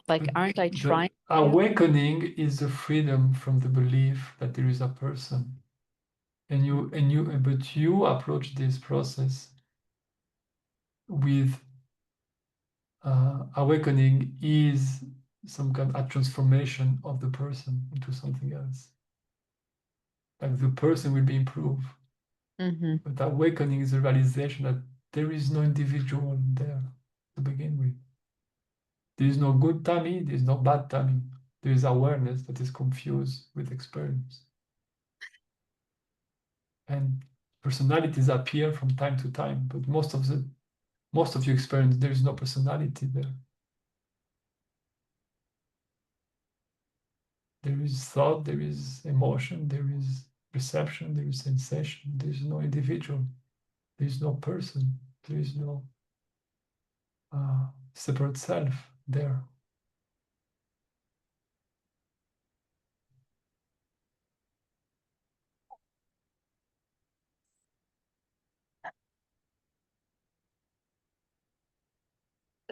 Like, But aren't I the trying to? awakening is the freedom from the belief that there is a person. But you approach this process with awakening is some kind of transformation of the person into something else. Like the person will be improved. Mm-hmm. But awakening is a realization that there is no individual there to begin with. There is no good tummy, there is no bad tummy. There is awareness that is confused with experience. And personalities appear from time to time, but most of your experience, there is no personality there. There is thought, there is emotion, there is perception, there is sensation. There is no individual. There is no person. There is no separate self there.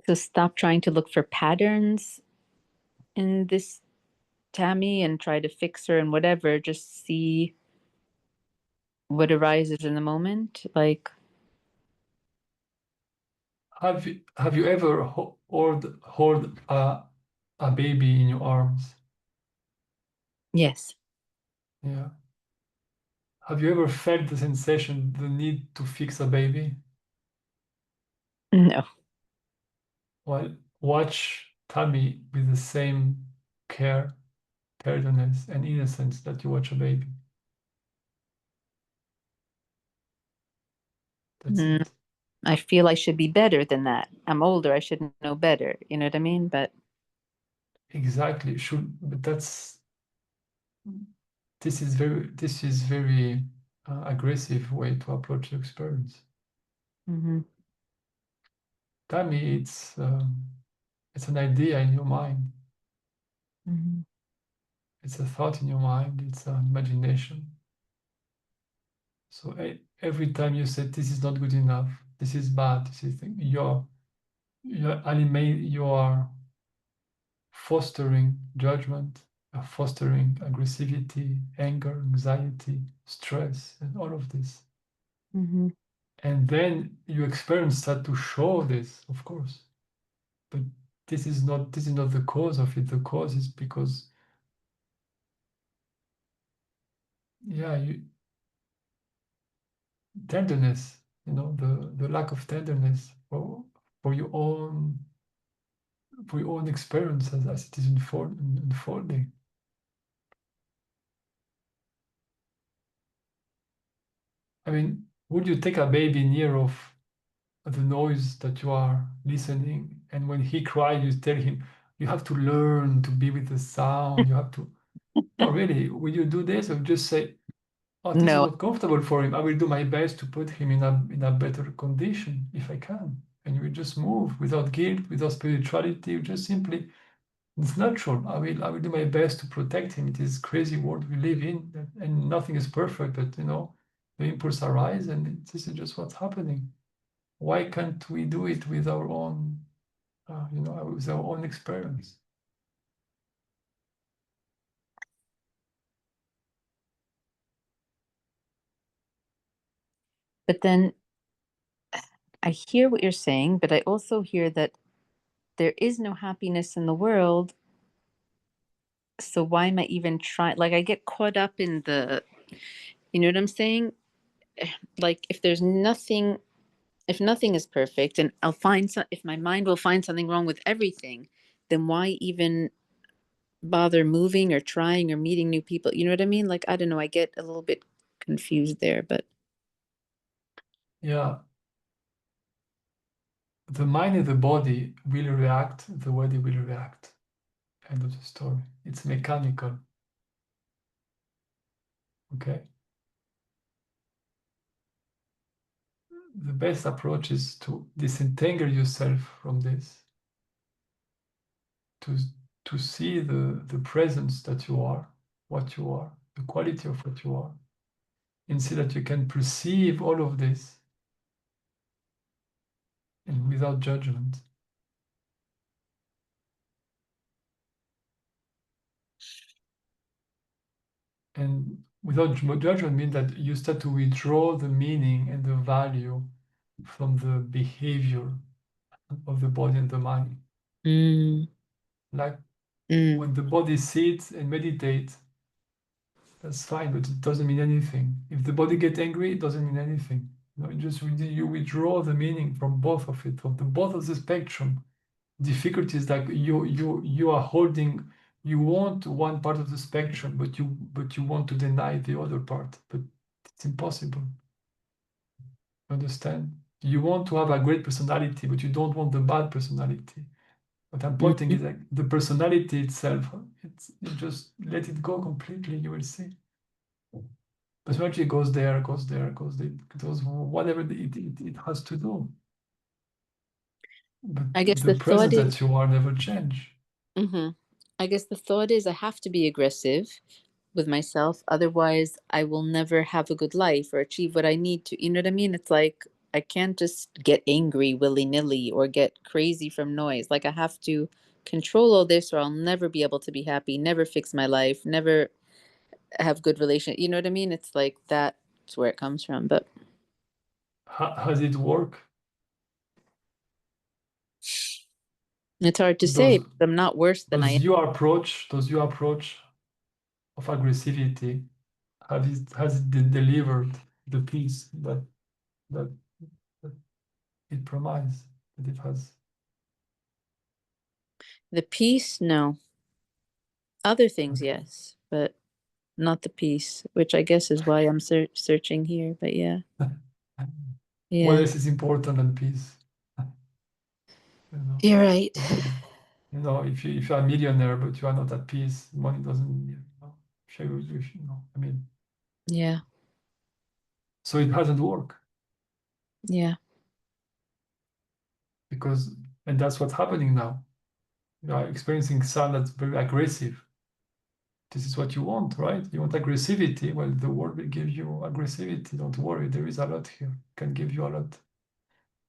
So stop trying to look for patterns in this Tammy and try to fix her and whatever, just see what arises in the moment. Like, Have you ever hold a baby in your arms? yes. Yeah. Have you ever felt the sensation, the need to fix a baby? No. Well, watch Tammy with the same care, tenderness, and innocence that you watch a baby. That's Mm, it. I feel I should be better than that. I'm older. I should know better. You know what I mean? But Exactly. But this is very aggressive way to approach the experience. mm-hmm. Tammy, it's an idea in your mind. Mm-hmm. It's a thought in your mind. It's an imagination. So every time you say this is not good enough, this is bad, this is you are fostering judgment, fostering aggressivity, anger, anxiety, stress, and all of this. Mm-hmm. And then you experience start to show this, of course. But this is not the cause of it. The cause is because tenderness, the lack of tenderness for your own experience as it is unfolding. I mean, would you take a baby near of the noise that you are listening, and when he cries, you tell him, you have to learn to be with the sound, you have to... No, really, will you do this, or just say, oh, this is No. not comfortable for him, I will do my best to put him in a better condition if I can. And you will just move without guilt, without spirituality, you just simply... It's natural. I will do my best to protect him. It is crazy world we live in, and nothing is perfect. But the impulse arise, and this is just what's happening. Why can't we do it with our own, with our own experience? But then I hear what you're saying, but I also hear that there is no happiness in the world. So why am I even trying? Like, I get caught up in you know what I'm saying? Like, if nothing is perfect, and if my mind will find something wrong with everything, then why even bother moving or trying or meeting new people? You know what I mean? Like, I don't know. I get a little bit confused there, but Yeah, the mind and the body will react the way they will react. End of the story. It's mechanical. Okay. The best approach is to disentangle yourself from this, to see the presence that you are, what you are, the quality of what you are, and see that you can perceive all of this and without judgment. And without judgment means that you start to withdraw the meaning and the value from the behavior of the body and the mind. Mm. Like Mm. when the body sits and meditates, that's fine, but it doesn't mean anything. If the body gets angry, it doesn't mean anything. You withdraw the meaning from both of it, from the both of the spectrum. Difficulty is like you are holding. You want one part of the spectrum, but you want to deny the other part. But it's impossible. Understand? You want to have a great personality, but you don't want the bad personality. What I'm pointing is like the personality itself. You just let it go completely. You will see. Personality goes there, goes there, goes whatever it has to do. But I guess the the thought presence is, that you are never change. I guess the thought is I have to be aggressive with myself. Otherwise, I will never have a good life or achieve what I need to. You know what I mean? It's like I can't just get angry willy-nilly or get crazy from noise. Like I have to control all this or I'll never be able to be happy, never fix my life, never have good relation. You know what I mean? It's like that's where it comes from. But Has it work? it's hard to say. Does I'm not worse than I am. your approach of aggressivity has it delivered the peace that, that it promises that it has? The peace, no. Other things, Okay. yes, but not the peace, which I guess is why I'm searching here. But yeah, What yeah, else is important than peace? You know, you're right. if you're a millionaire but you are not at peace, money doesn't. I mean, Yeah, so it hasn't worked yeah. because, and that's what's happening now. You are experiencing sound that's very aggressive. This is what you want, right? You want aggressivity. Well, the world will give you aggressivity. Don't worry, there is a lot here. Can give you a lot.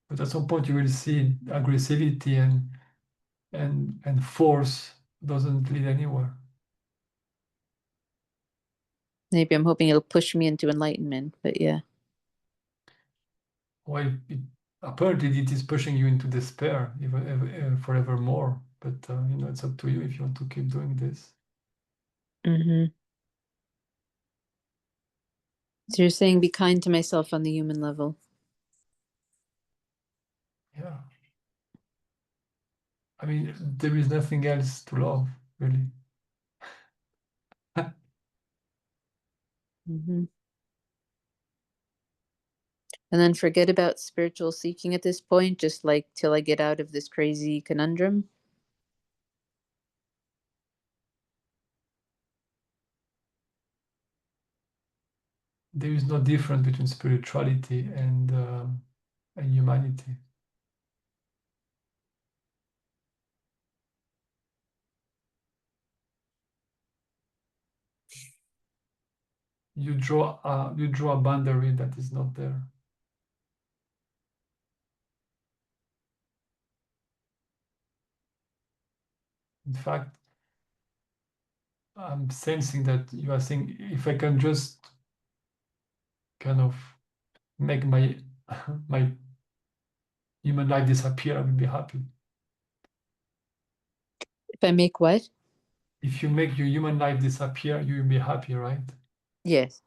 But at some point, you will see aggressivity and force doesn't lead anywhere. Maybe I'm hoping it'll push me into enlightenment. But yeah, Well, apparently it is pushing you into despair forevermore. But it's up to you if you want to keep doing this. So you're saying be kind to myself on the human level. Yeah. I mean, there is nothing else to love, really. And then forget about spiritual seeking at this point, just like till I get out of this crazy conundrum. There is no difference between spirituality and humanity. You draw a boundary that is not there. In fact, I'm sensing that you are saying, if I can just kind of make my my human life disappear, I will be happy. If I make what? If you make your human life disappear, you will be happy, right? Yes.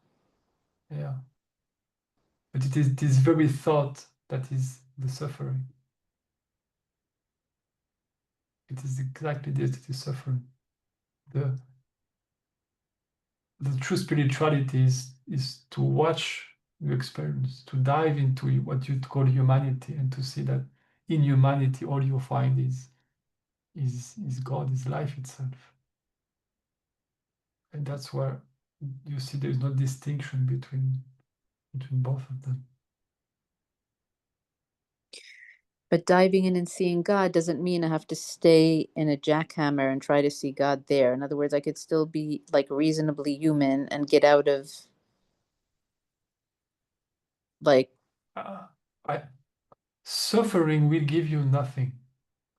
Yeah. But it is this very thought that is the suffering. It is exactly this that is suffering. The true spirituality is to watch your experience, to dive into what you call humanity, and to see that in humanity all you find is God, is life itself. And that's where you see there is no distinction between both of them. But diving in and seeing God doesn't mean I have to stay in a jackhammer and try to see God there. In other words, I could still be like reasonably human and get out of like suffering will give you nothing.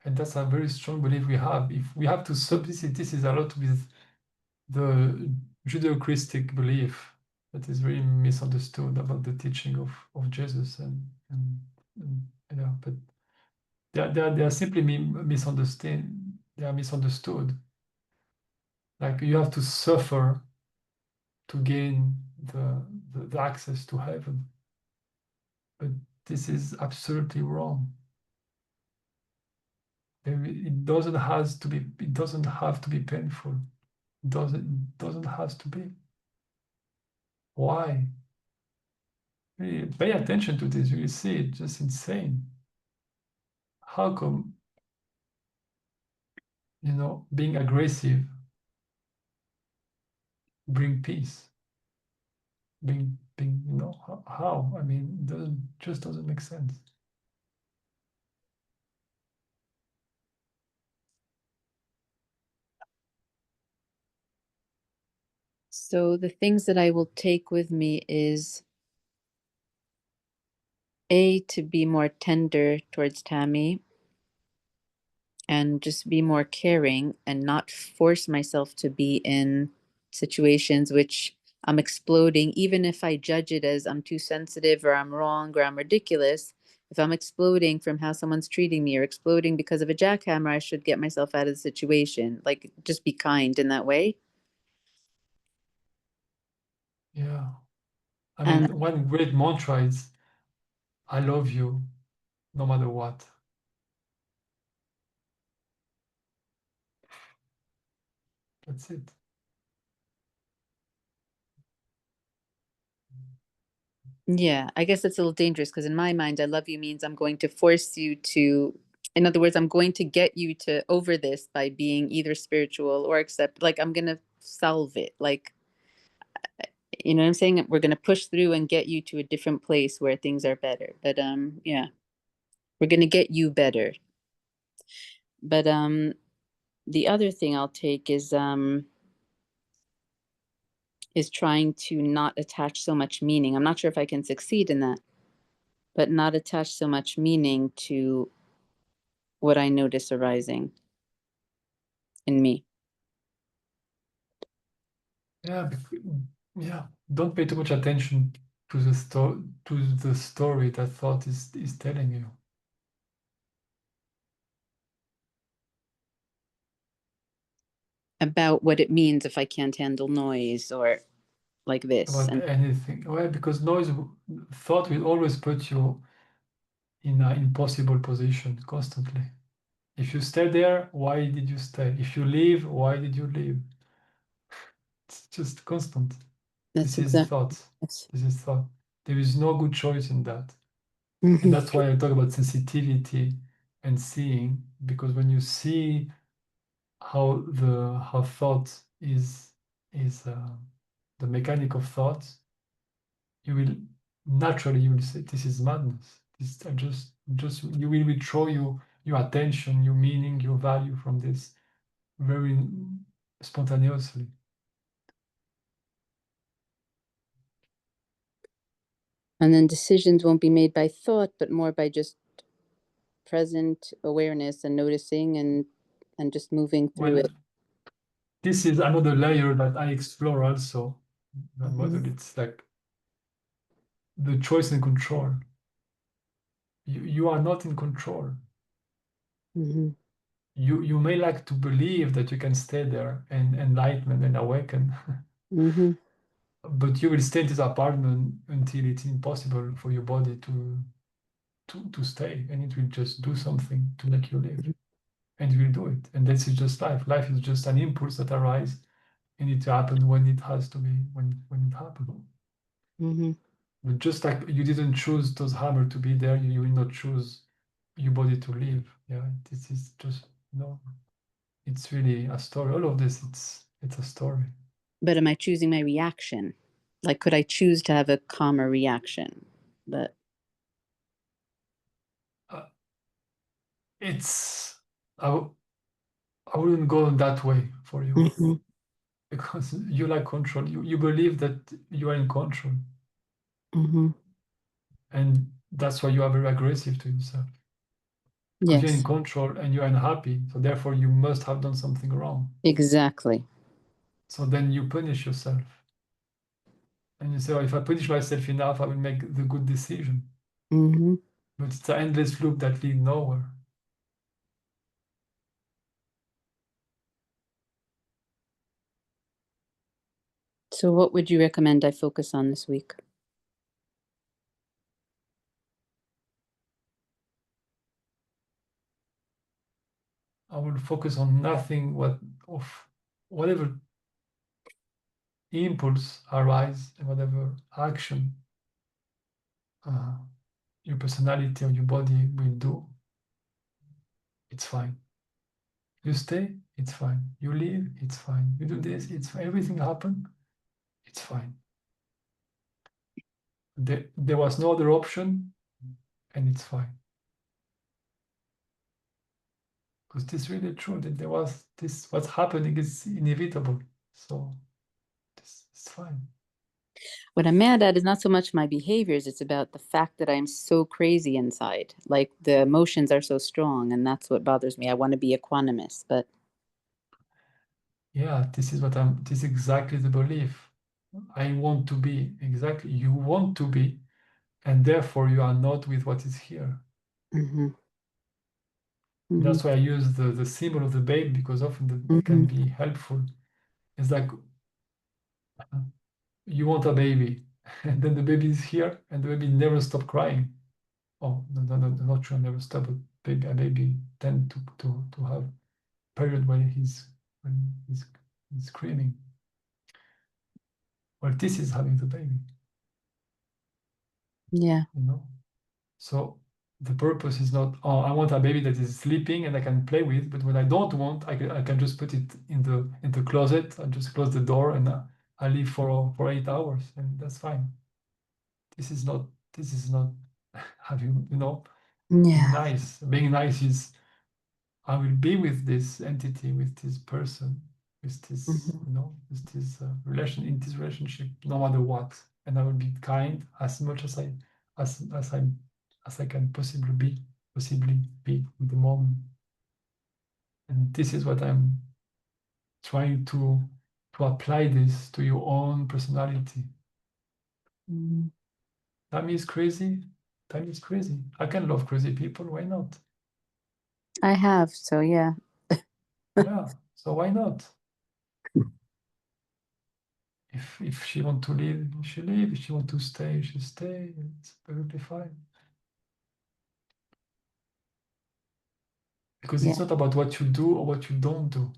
And that's a very strong belief we have. If we have to this is a lot with the Judeo-Christic belief that is very misunderstood about the teaching of Jesus and you know, but they are simply misunderstood. They are misunderstood. Like you have to suffer to gain the access to heaven. But this is absolutely wrong. It doesn't have to be. It doesn't have to be painful. It doesn't have to be. Why? Really pay attention to this. You will see it. Just insane. How come, being aggressive bring peace? Being, how? I mean, it doesn't make sense. So the things that I will take with me is to be more tender towards Tammy and just be more caring and not force myself to be in situations which I'm exploding, even if I judge it as I'm too sensitive or I'm wrong or I'm ridiculous. If I'm exploding from how someone's treating me or exploding because of a jackhammer, I should get myself out of the situation. Like, just be kind in that way. Yeah. I And mean, one great mantra is, I love you no matter what. That's it. yeah, I guess it's a little dangerous because in my mind, I love you means I'm going to force you to, in other words, I'm going to get you to over this by being either spiritual or accept, like, I'm going to solve it. Like, you know what I'm saying? We're going to push through and get you to a different place where things are better. But, yeah, we're going to get you better. But, the other thing I'll take is trying to not attach so much meaning. I'm not sure if I can succeed in that, but not attach so much meaning to what I notice arising in me. Yeah, yeah. Don't pay too much attention to the story that thought is telling you. About what it means if I can't handle noise or like this. About And anything. Well, because thought will always put you in an impossible position constantly. If you stay there, why did you stay? If you leave, why did you leave? It's just constant. that's This is exactly thought. yes. This is thought. There is no good choice in that. And Mhm. that's why I talk about sensitivity and seeing, because when you see how thought is the mechanic of thought, you will say this is madness. This I just you will withdraw your attention, your meaning, your value from this very spontaneously. And then decisions won't be made by thought, but more by just present awareness and noticing and just moving through Well, it. this is another layer that I explore also. My model, it's like the choice and control. You are not in control. Mm-hmm. You may like to believe that you can stay there and enlighten and awaken, Mm-hmm. but you will stay in this apartment until it's impossible for your body to stay, and it will just do something to make you live, and it will do it. And this is just life. Life is just an impulse that arises, and it happens when it has to be, when it happens. Mm-hmm. But just like you didn't choose those hammer to be there, you will not choose your body to live. Yeah, this is just no. It's really a story. All of this, it's a story. But am I choosing my reaction? Like, could I choose to have a calmer reaction? But it's I wouldn't go that way for you. Mhm. Because you like control. You believe that you are in control. Mhm. And that's why you are very aggressive to yourself. Because you're in Yes, control and you're unhappy. So therefore you must have done something wrong. exactly. So then you punish yourself. And you say, oh, if I punish myself enough, I will make the good decision. Mhm. But it's an endless loop that leads nowhere. So what would you recommend I focus on this week? I will focus on nothing of whatever impulse arise and whatever action your personality or your body will do. It's fine. You stay, it's fine. You leave, it's fine. You do this, it's fine. Everything happen, it's fine. There was no other option, and it's fine. Because this is really true that there was this. What's happening is inevitable. So this is fine. What I'm mad at is not so much my behaviors, it's about the fact that I'm so crazy inside. Like the emotions are so strong, and that's what bothers me. I want to be equanimous, but Yeah, this is what I'm. This is exactly the belief. I want to be exactly. You want to be, and therefore you are not with what is here. Mhm. That's Mhm. why I use the symbol of the babe, because often it can Mhm. be helpful. It's like you want a baby, and then the baby is here, and the baby never stop crying. Oh, no, not sure, never stop, but a baby tend to have period when he's screaming. Well, this is having the baby, Yeah. you know. So the purpose is not, oh, I want a baby that is sleeping and I can play with, but when I don't want, I can just put it in the closet. I just close the door and I leave for 8 hours, and that's fine. This is not having, being Yeah. nice. Being nice is, I will be with this entity, with this person, with this, Mhm. with this in this relationship, no matter what, and I will be kind as much as I can possibly be in the moment. And this is what I'm trying to apply this to your own personality. Mhm. Time is crazy. Time is crazy. I can love crazy people. Why not? I have, so yeah. Yeah. So why not? If she want to leave, she leave. If she want to stay, she stay. It's perfectly fine. Because Yeah. it's not about what you do or what you don't do.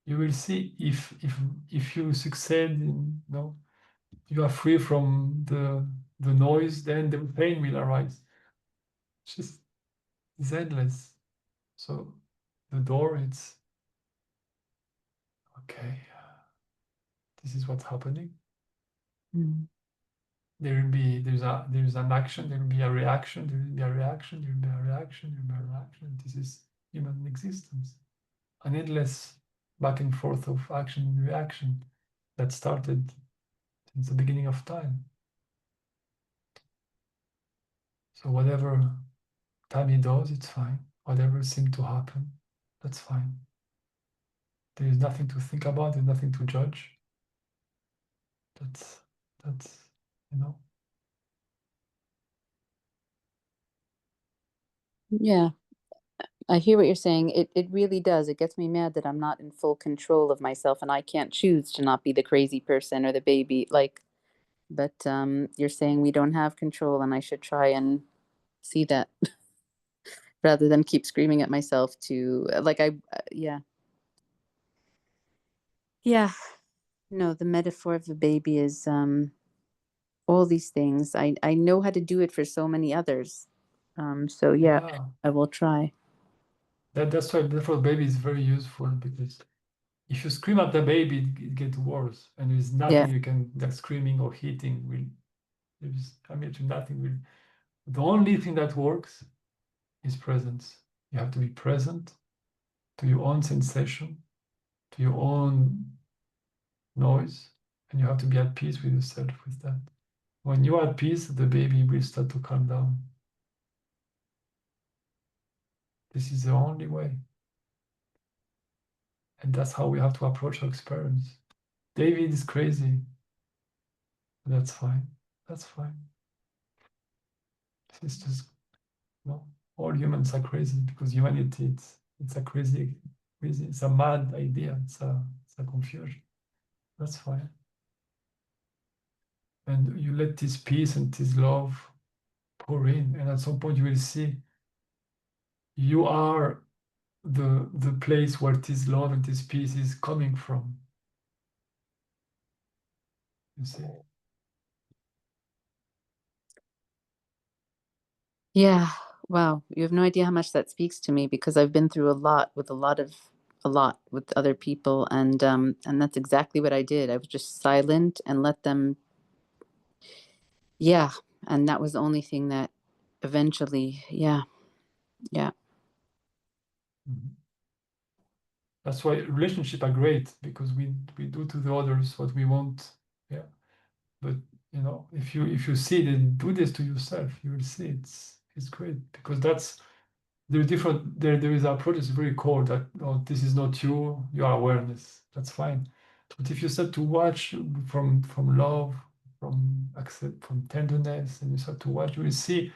You will see if you succeed in, you are free from the noise, then the pain will arise. It's endless. So the door, it's okay. This is what's happening. Mhm. There's an action, there will be a reaction, there will be a reaction, there will be a reaction, there will be a reaction. This is human existence. An endless back and forth of action and reaction that started since the beginning of time. So whatever time it does, it's fine. Whatever seemed to happen, that's fine. There is nothing to think about, there's nothing to judge. That's you know. Yeah. I hear what you're saying. It really does. It gets me mad that I'm not in full control of myself and I can't choose to not be the crazy person or the baby. Like, but you're saying we don't have control and I should try and see that rather than keep screaming at myself to yeah. Yeah. No, the metaphor of the baby is all these things. I know how to do it for so many others. So yeah, Yeah. I will try. That's why therefore baby is very useful, because If you scream at the baby, it gets worse, and there's nothing you can, like screaming or hitting will. Nothing will. The only thing that works is presence. You have to be present to your own sensation, to your own noise, and you have to be at peace with yourself with that. When you're at peace, the baby will start to calm down. This is the only way. And that's how we have to approach our experience. David is crazy. That's fine. That's fine. It's just, all humans are crazy because humanity, it's a crazy, it's a mad idea. It's a confusion. That's fine. And you let this peace and this love pour in, and at some point you will see you are the place where this love and this peace is coming from. You see? Yeah. Wow. You have no idea how much that speaks to me, because I've been through a lot with other people, and that's exactly what I did. I was just silent and let them. Yeah. And that was the only thing that eventually, yeah. Mhm. That's why relationships are great, because we do to the others what we want. Yeah. But if you see it and do this to yourself, you will see it's great, because that's there is an approach that's very core that this is not you, you are awareness. That's fine. But if you start to watch from love, from accept, from tenderness, and you start to watch, you will see,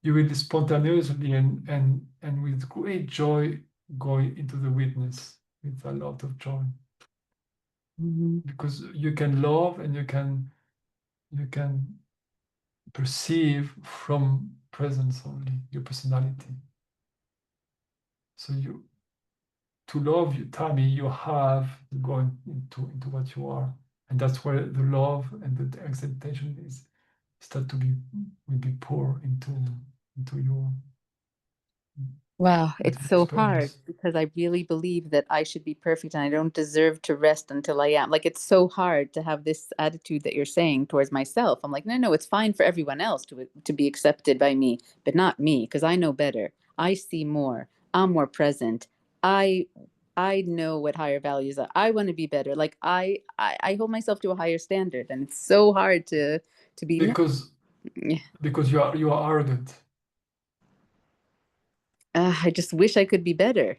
you will spontaneously and with great joy go into the witness with a lot of joy. Mm-hmm. Because you can love and you can perceive from presence only, your personality. So to love you, Tammy, you have to go into what you are. And that's where the love and the acceptation is start to will be poured into your Wow, it's so hard experience. because I really believe that I should be perfect and I don't deserve to rest until I am. Like, it's so hard to have this attitude that you're saying towards myself. I'm like, no, it's fine for everyone else to be accepted by me, but not me, because I know better. I see more. I'm more present. I know what higher values are. I want to be better. Like, I hold myself to a higher standard, and it's so hard to be. Because you are arrogant. I just wish I could be better.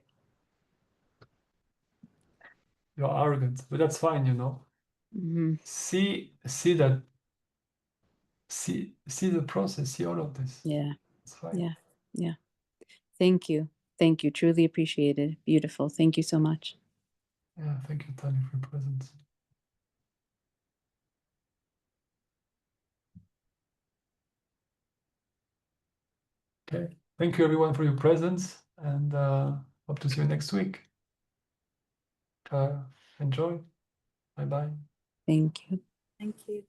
You are arrogant, but that's fine, Mm-hmm. See that. See the process. See all of this. Yeah. It's fine. Yeah. Thank you. Truly appreciate it. Beautiful. Thank you so much. Yeah, thank you, Tanya, for your presence. Okay, thank you everyone for your presence, and hope to see you next week. Enjoy. Bye-bye. Thank you. Thank you.